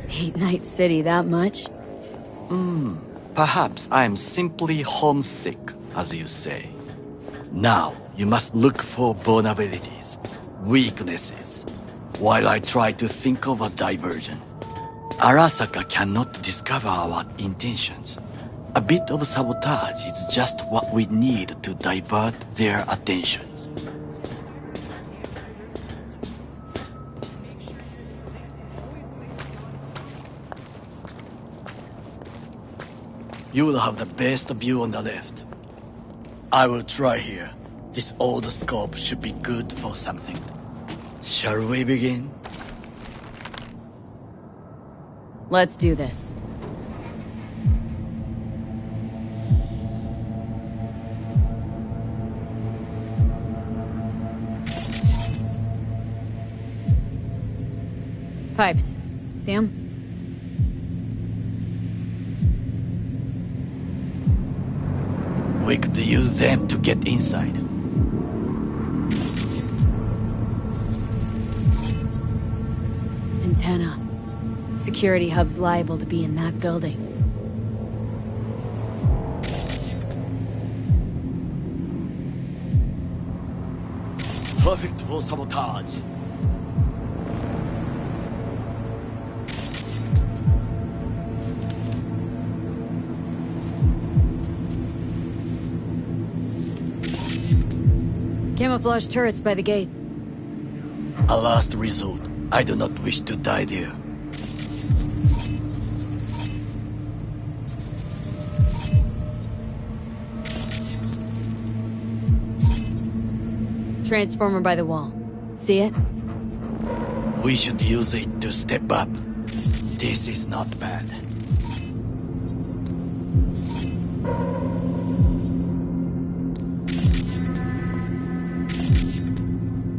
Hate Night City that much? Perhaps I'm simply homesick, as you say. Now, you must look for vulnerabilities. weaknesses, while I try to think of a diversion. Arasaka cannot discover our intentions. A bit of sabotage is just what we need to divert their attentions. You will have the best view on the left. I will try here. This old scope should be good for something. Shall we begin? Let's do this. Pipes. See 'em? We could use them to get inside. Antenna. Security hub's liable to be in that building. Perfect for sabotage. Camouflage turrets by the gate. A last resort. I do not wish to die there. Transformer by the wall. See it? We should use it to step up. This is not bad.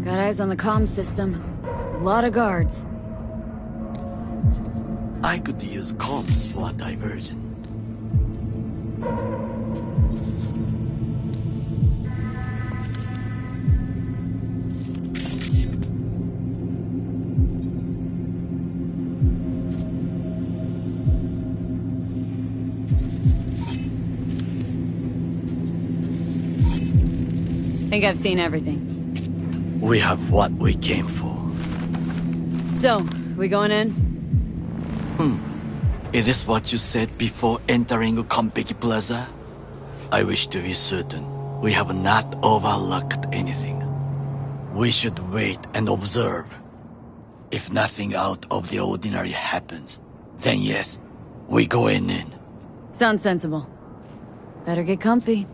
Got eyes on the comm system. A lot of guards. I could use comms for a diversion. Think I've seen everything. We have what we came for. So, we going in? Is this what you said before entering Konpeki Plaza? I wish to be certain we have not overlooked anything. We should wait and observe. If nothing out of the ordinary happens, then yes, we going in. Sounds sensible. Better get comfy.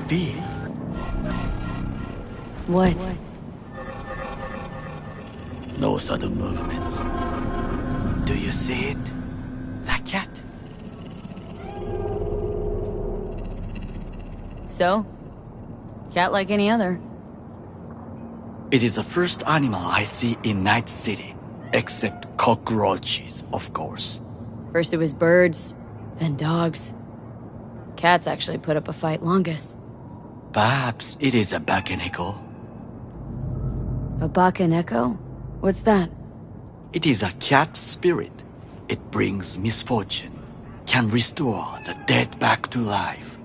B. What? No sudden movements. Do you see it? The cat? So? Cat like any other. It is the first animal I see in Night City. Except cockroaches, of course. First it was birds, then dogs. Cats actually put up a fight longest. Perhaps it is a bakeneko. A bakaneko? What's that? It is a cat spirit. It brings misfortune, can restore the dead back to life.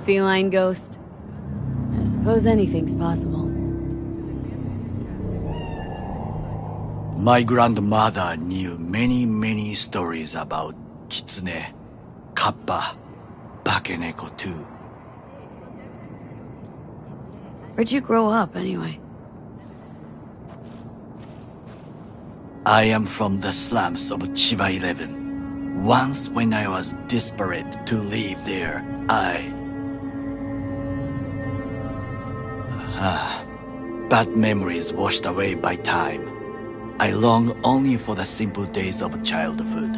Feline ghost? I suppose anything's possible. My grandmother knew many stories about kitsune, kappa, bakeneko too. Where'd you grow up, anyway? I am from the slums of Chiba 11. Once when I was desperate to leave there, bad memories washed away by time. I long only for the simple days of childhood.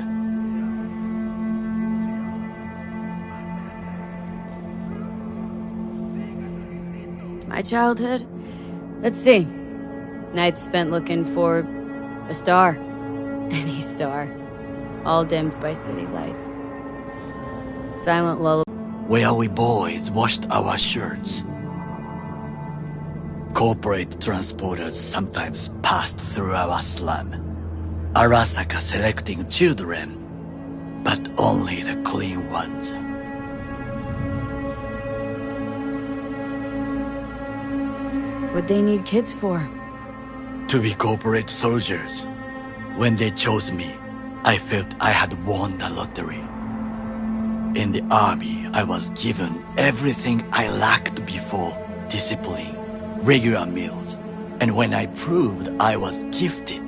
My childhood? Let's see. Nights spent looking for a star. Any star. All dimmed by city lights. Silent lullaby. Where we boys washed our shirts. Corporate transporters sometimes passed through our slum. Arasaka selecting children, but only the clean ones. What'd they need kids for? To be corporate soldiers. When they chose me, I felt I had won the lottery. In the army, I was given everything I lacked before: discipline, regular meals, and when I proved I was gifted,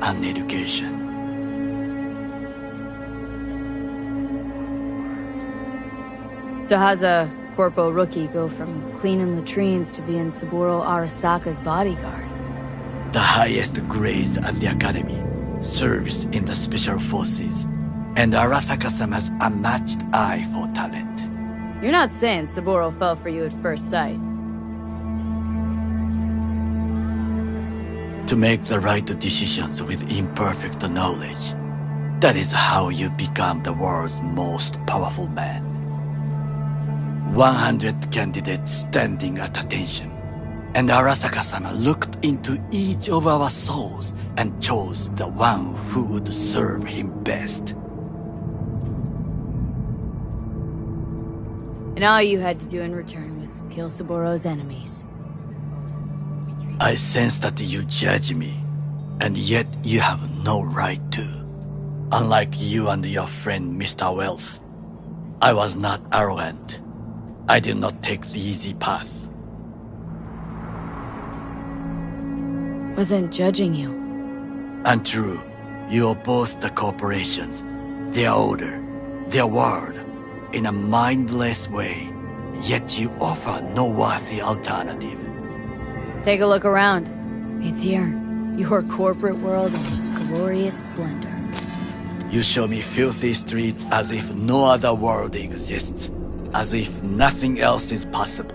an education. So how's a corpo rookie go from cleaning latrines to being Saburo Arasaka's bodyguard? The highest grades at the academy, service in the special forces, and Arasaka-sama's unmatched eye for talent. You're not saying Saburo fell for you at first sight. To make the right decisions with imperfect knowledge, that is how you become the world's most powerful man. 100 candidates standing at attention, and Arasaka-sama looked into each of our souls and chose the one who would serve him best. And all you had to do in return was kill Saburo's enemies. I sense that you judge me, and yet you have no right to. Unlike you and your friend Mr. Wells, I was not arrogant. I did not take the easy path. Wasn't judging you. Untrue. You oppose the corporations, their order, their word, in a mindless way, yet you offer no worthy alternative. Take a look around. It's here. Your corporate world in its glorious splendor. You show me filthy streets as if no other world exists, as if nothing else is possible.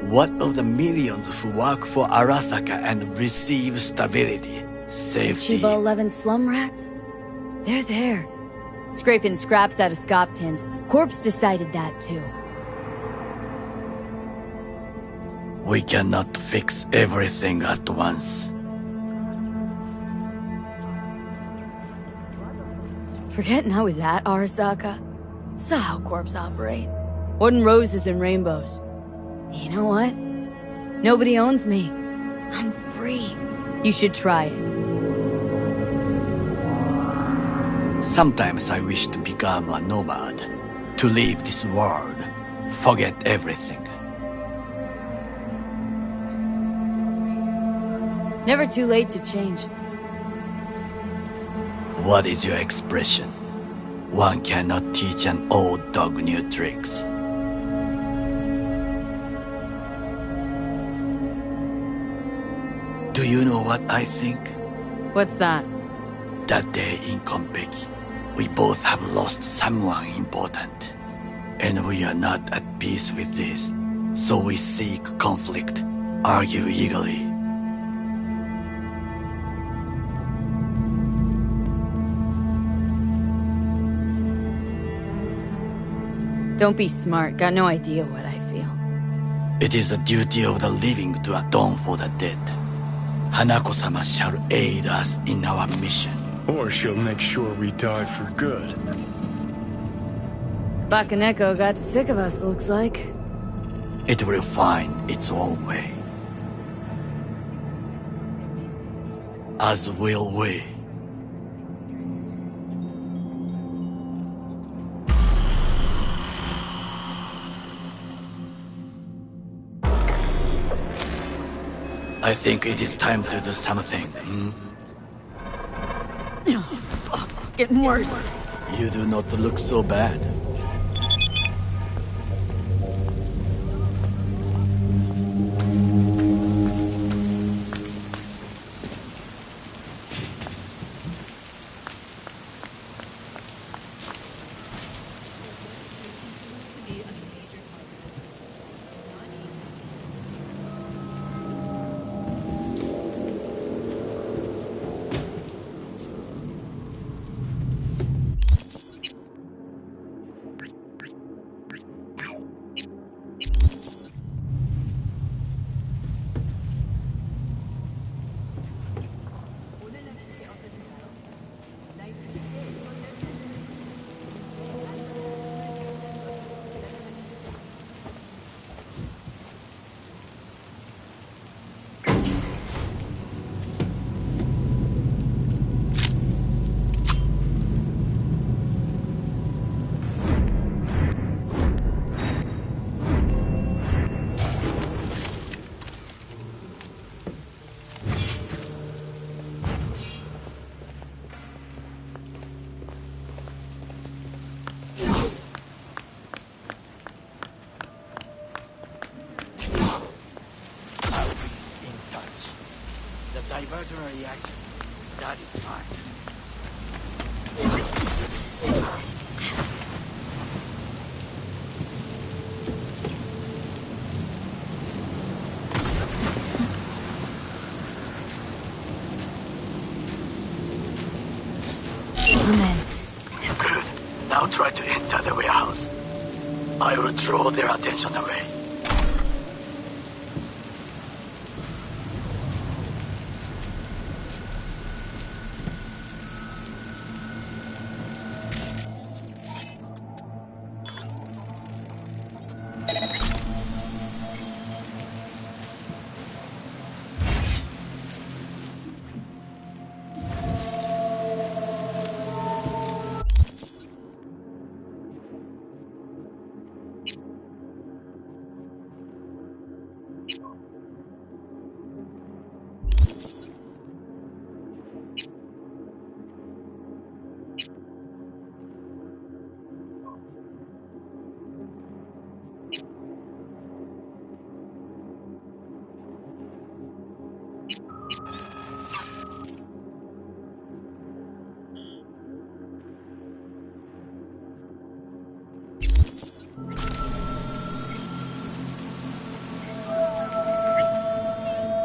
What of the millions who work for Arasaka and receive stability, safety? Chiba 11 slum rats? They're there. Scraping scraps out of scop tins. Corpse decided that too. We cannot fix everything at once. Forgetting I was at Arasaka? Saw how corps operate. Wasn't roses and rainbows. You know what? Nobody owns me. I'm free. You should try it. Sometimes I wish to become a nomad, to leave this world, forget everything. Never too late to change. What is your expression? One cannot teach an old dog new tricks. Do you know what I think? What's that? That day in Konpeki, we both have lost someone important. And we are not at peace with this. So we seek conflict, argue eagerly. Don't be smart. Got no idea what I feel. It is the duty of the living to atone for the dead. Hanako-sama shall aid us in our mission. Or she'll make sure we die for good. Bakaneko got sick of us, looks like. It will find its own way. As will we. I think it is time to do something, Getting worse. You do not look so bad. extraordinary action. That is fine. Good. Now try to enter the warehouse. I will draw their attention away.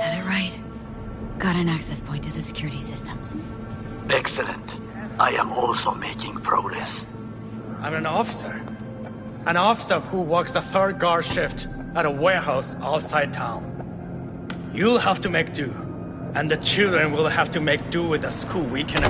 Had it right. Got an access point to the security systems. Excellent. I am also making progress. I'm an officer. An officer who works the third guard shift at a warehouse outside town. You'll have to make do. And the children will have to make do with the school we can...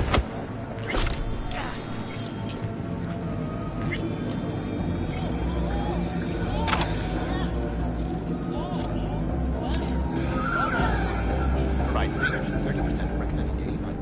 Price range 30% recommended daily run.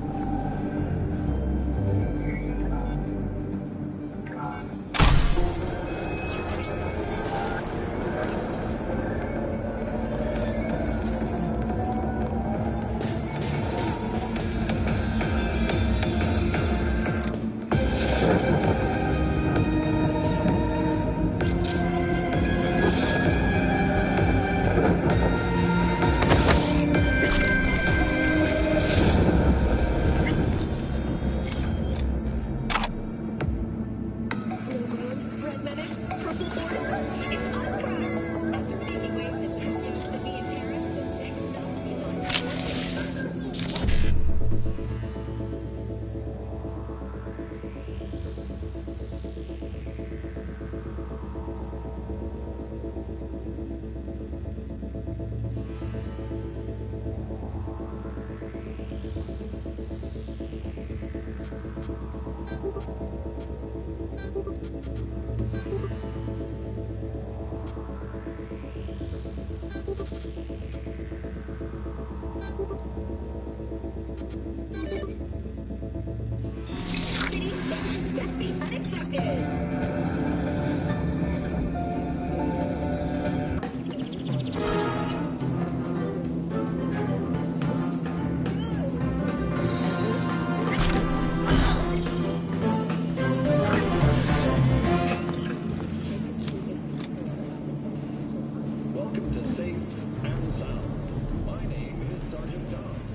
Welcome to Safe and Sound. My name is Sergeant Dawes.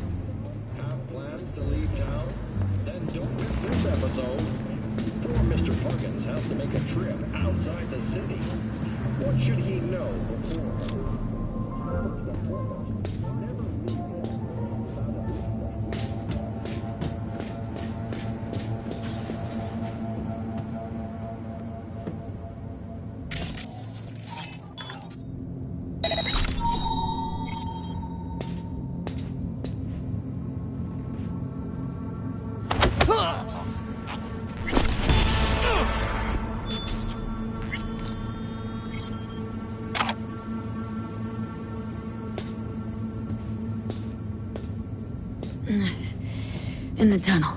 Have plans to leave town? Then don't miss this episode. Poor Mr. Perkins has to make a trip outside the city. What should he know before? In the tunnel.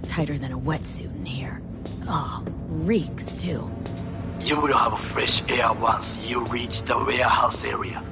Tighter than a wetsuit in here. Oh, reeks too. You will have fresh air once you reach the warehouse area.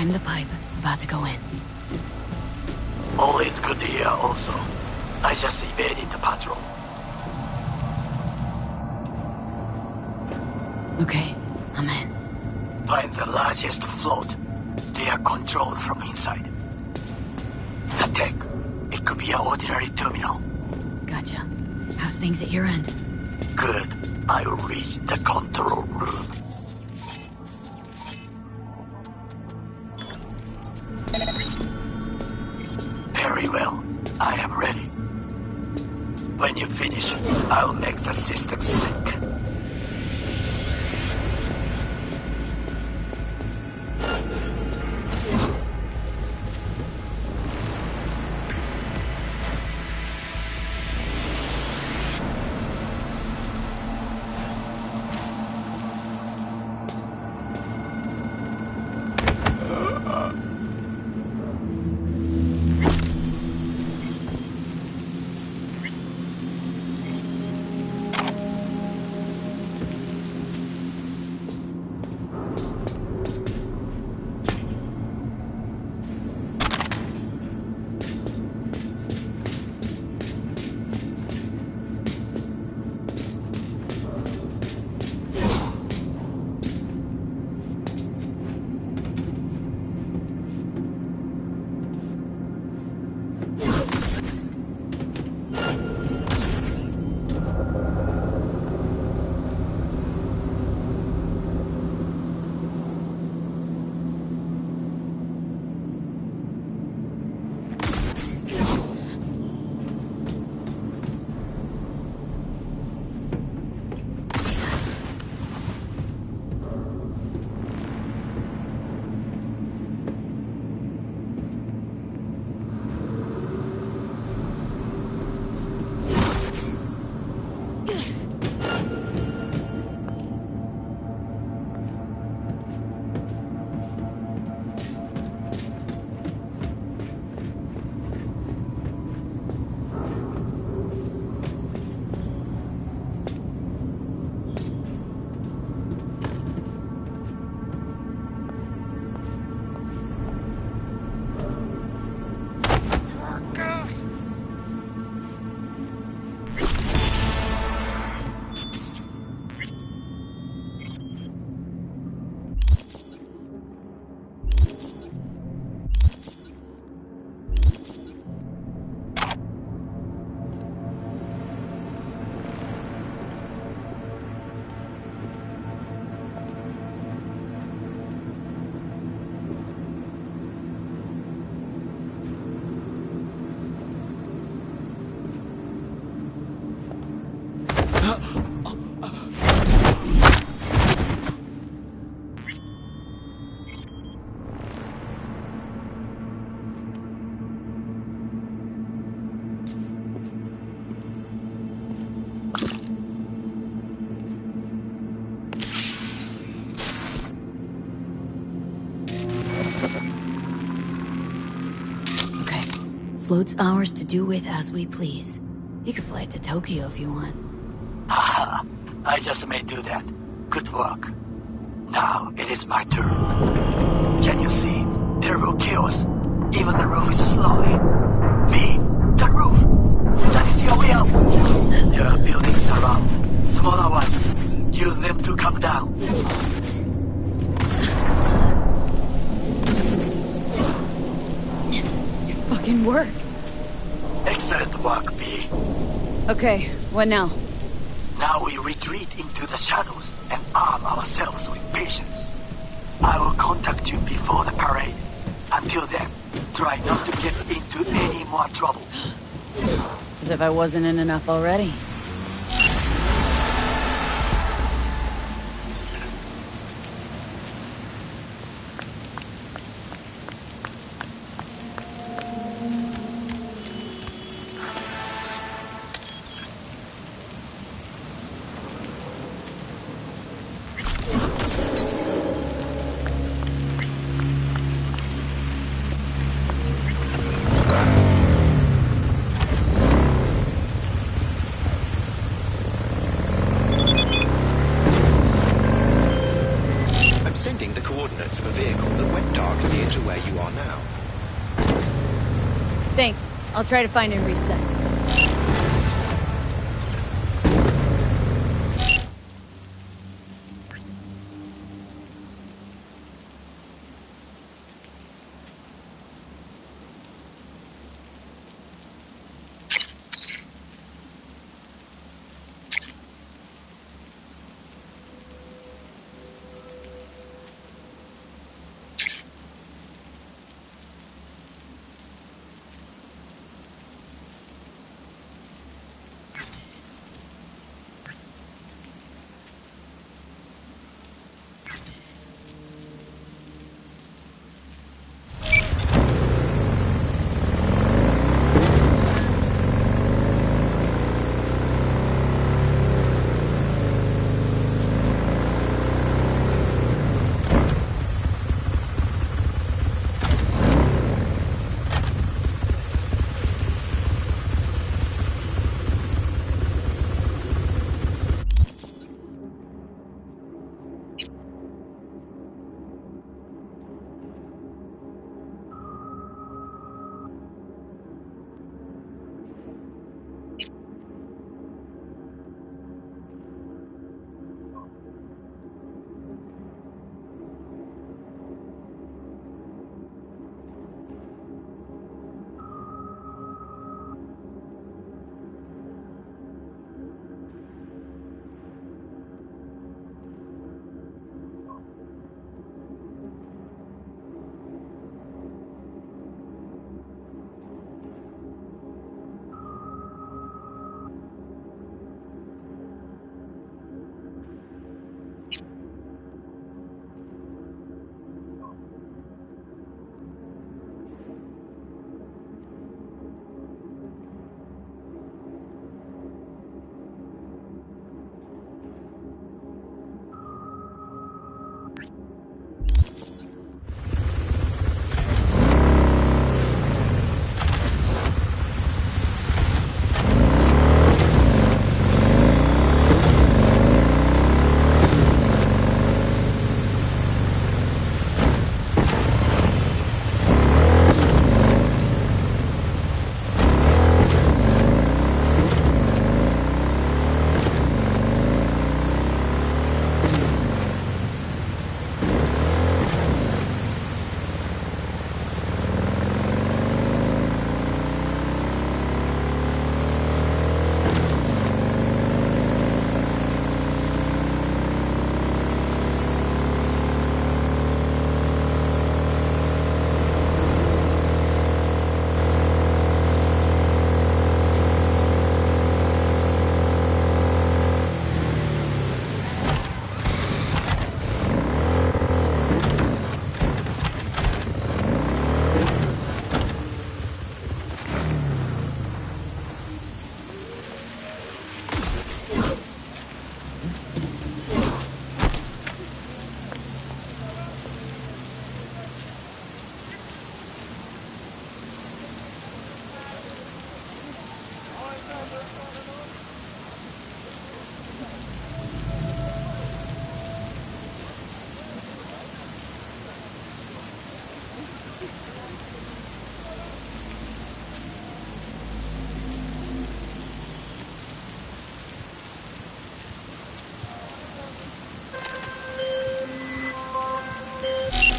Climb the pipe. About to go in. Always good to hear also. I just evaded the patrol. Okay, I'm in. Find the largest float. They are controlled from inside. The tech. It could be an ordinary terminal. Gotcha. How's things at your end? Good. I will reach the control room. Very well. I am ready. When you finish, I'll make the system sync. float's ours to do with as we please. You can fly it to Tokyo if you want. Haha, I just may do that. Good work. Now it is my turn. Can you see? Terrible chaos. Even the roof is slowly. B, the roof! That is your way out! There are buildings around. Smaller ones. Use them to come down. It fucking worked. Excellent work, B. Okay, what now? Now we retreat into the shadows and arm ourselves with patience. I will contact you before the parade. Until then, try not to get into any more trouble. As if I wasn't in enough already. Of a vehicle that went dark near to where you are now. Thanks. I'll try to find and reset.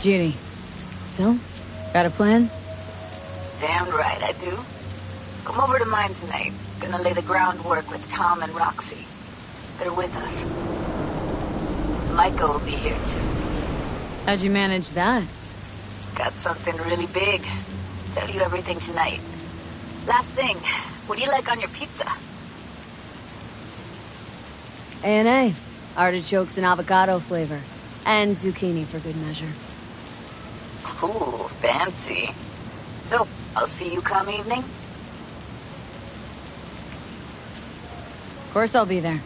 Judy. So? Got a plan? Damn right I do. Come over to mine tonight. Gonna lay the groundwork with Tom and Roxy. They're with us. Michael will be here too. How'd you manage that? Got something really big. Tell you everything tonight. Last thing, what do you like on your pizza? A&A. Artichokes and avocado flavor. And zucchini for good measure. Ooh, fancy. So, I'll see you come evening? Of course I'll be there.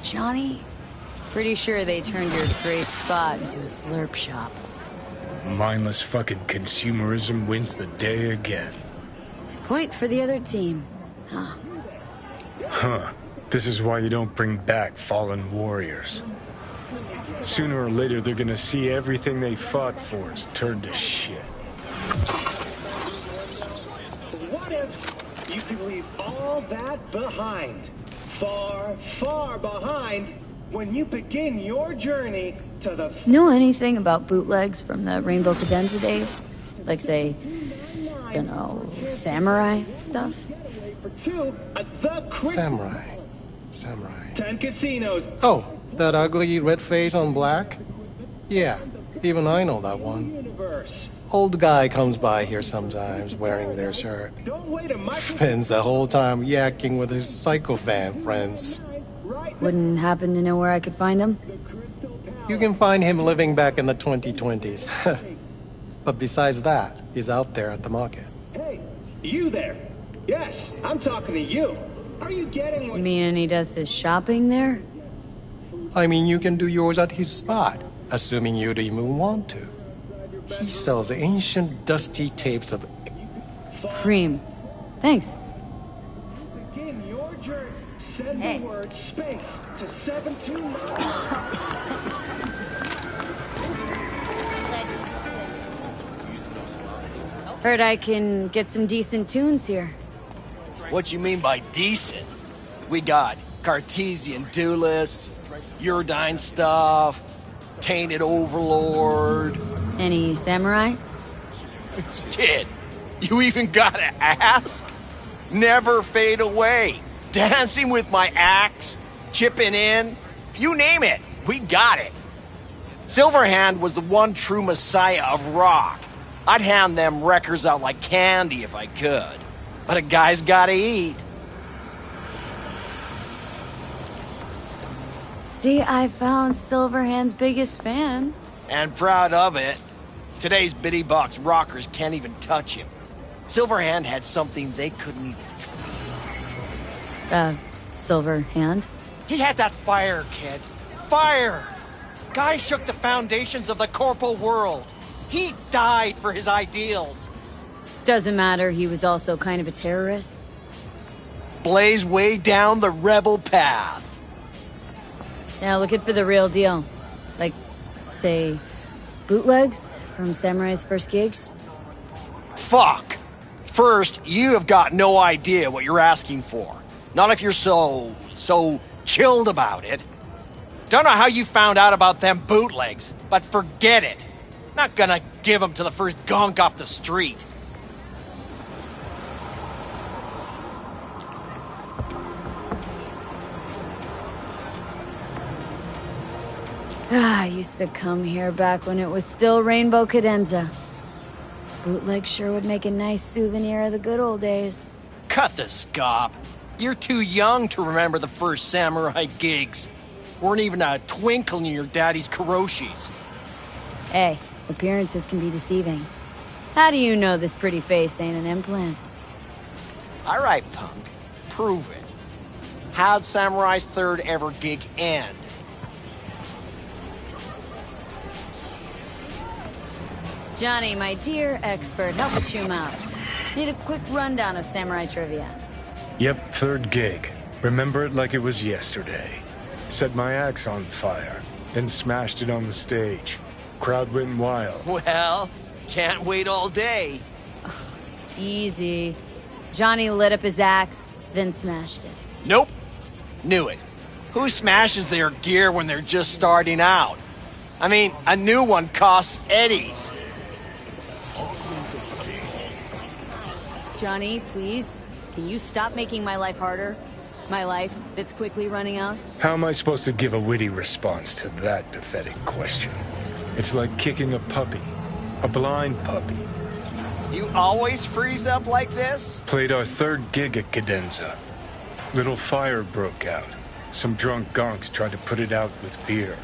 Johnny? Pretty sure they turned your great spot into a slurp shop. Mindless fucking consumerism wins the day again. Point for the other team. Huh. Huh. This is why you don't bring back fallen warriors. Sooner or later, they're gonna see everything they fought for is turned to shit. What if you could leave all that behind? Far, far behind when you begin your journey to the... Know anything about bootlegs from the Rainbow Cadenza days? Like, say, don't know, samurai stuff? Samurai. 10 casinos. Oh, that ugly red face on black? Yeah, even I know that one. Old guy comes by here sometimes wearing their shirt. Spends the whole time yakking with his psychofan friends. Wouldn't happen to know where I could find him? You can find him living back in the 2020s. But besides that, he's out there at the market. Hey, you there. Yes, I'm talking to you. Are you getting what... You mean he does his shopping there? I mean, you can do yours at his spot, assuming you'd even want to. He sells ancient, dusty tapes of... Cream. Thanks. Begin your journey. Send the word space to 729. Heard I can get some decent tunes here. What you mean by decent? We got Cartesian Duelist, Uridine stuff, Tainted Overlord. Any samurai? Kid, you even gotta ask? Never fade away. Dancing with my axe, chipping in, you name it, we got it. Silverhand was the one true messiah of rock. I'd hand them records out like candy if I could. But a guy's gotta eat. See, I found Silverhand's biggest fan. And proud of it. Today's bitty box rockers can't even touch him. Silverhand had something they couldn't even dream. Silverhand? He had that fire, kid. Fire! Guy shook the foundations of the corporal world. He died for his ideals. Doesn't matter, he was also kind of a terrorist. Blaze way down the rebel path. Now looking for the real deal. Like, say, bootlegs from Samurai's first gigs? Fuck! First, you have got no idea what you're asking for. Not if you're so chilled about it. Don't know how you found out about them bootlegs, but forget it. Not gonna give them to the first gonk off the street. I used to come here back when it was still Rainbow Cadenza. Bootleg sure would make a nice souvenir of the good old days. Cut the scop. You're too young to remember the first samurai gigs. Weren't even a twinkle in your daddy's Kuroshis. Hey, appearances can be deceiving. How do you know this pretty face ain't an implant? All right, punk. Prove it. How'd Samurai's third ever gig end? Johnny, my dear expert, help a chum out. Need a quick rundown of samurai trivia. Yep, third gig. Remember it like it was yesterday. Set my axe on fire, then smashed it on the stage. Crowd went wild. Well, can't wait all day. Easy. Johnny lit up his axe, then smashed it. Nope. Knew it. Who smashes their gear when they're just starting out? I mean, a new one costs eddies. Johnny, please, can you stop making my life harder? My life that's quickly running out? How am I supposed to give a witty response to that pathetic question? It's like kicking a puppy. A blind puppy. You always freeze up like this? Played our third gig at Cadenza. Little fire broke out. Some drunk gonks tried to put it out with beer.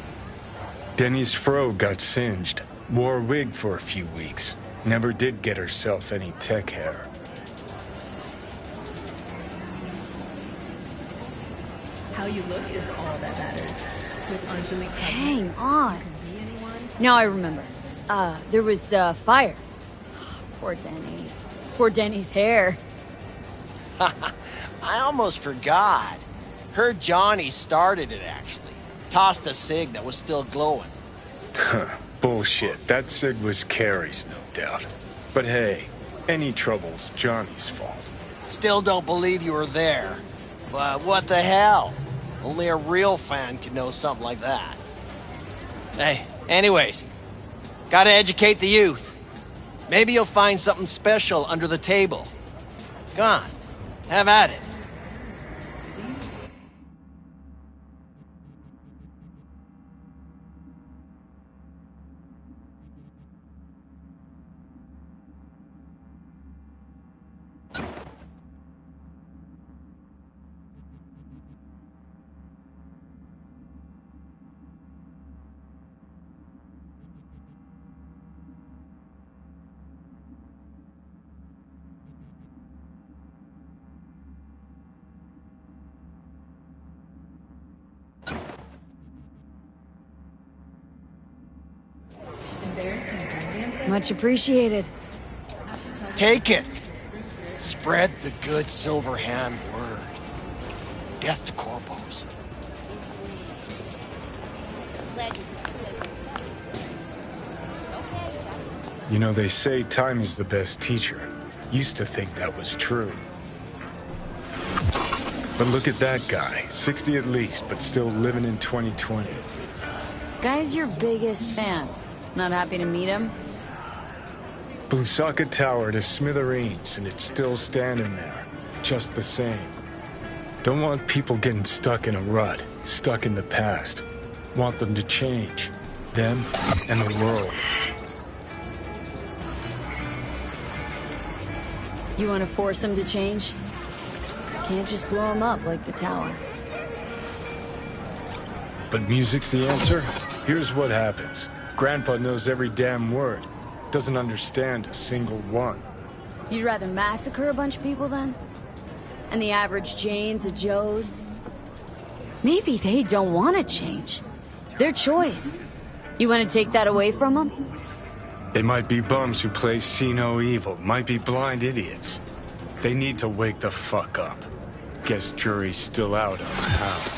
Denny's fro got singed. Wore a wig for a few weeks. Never did get herself any tech hair. How you look is all that matters. With Angelique. Hang on. Now I remember. There was fire. Poor Denny. Poor Denny's hair. I almost forgot. Heard Johnny started it, actually. Tossed a cig that was still glowing. Bullshit. That cig was Carrie's, no doubt. But hey, any trouble's Johnny's fault. Still don't believe you were there. But what the hell? Only a real fan can know something like that. Hey, anyways, gotta educate the youth. Maybe you'll find something special under the table. Go on, have at it. Much appreciated. Take it. Spread the good Silver Hand word. Death to corpos. You know, they say time is the best teacher. Used to think that was true. But look at that guy. 60 at least, but still living in 2020. Guy's your biggest fan. Not happy to meet him? Blusaka Tower to smithereens, and it's still standing there. Just the same. Don't want people getting stuck in a rut, stuck in the past. Want them to change. Them and the world. You want to force him to change? Can't just blow him up like the tower. But music's the answer? Here's what happens. Grandpa knows every damn word. Doesn't understand a single one. You'd rather massacre a bunch of people then? And the average Janes or Joes? Maybe they don't want to change. Their choice. You want to take that away from them? They might be bums who play see no evil, might be blind idiots. They need to wake the fuck up. Guess jury's still out on how.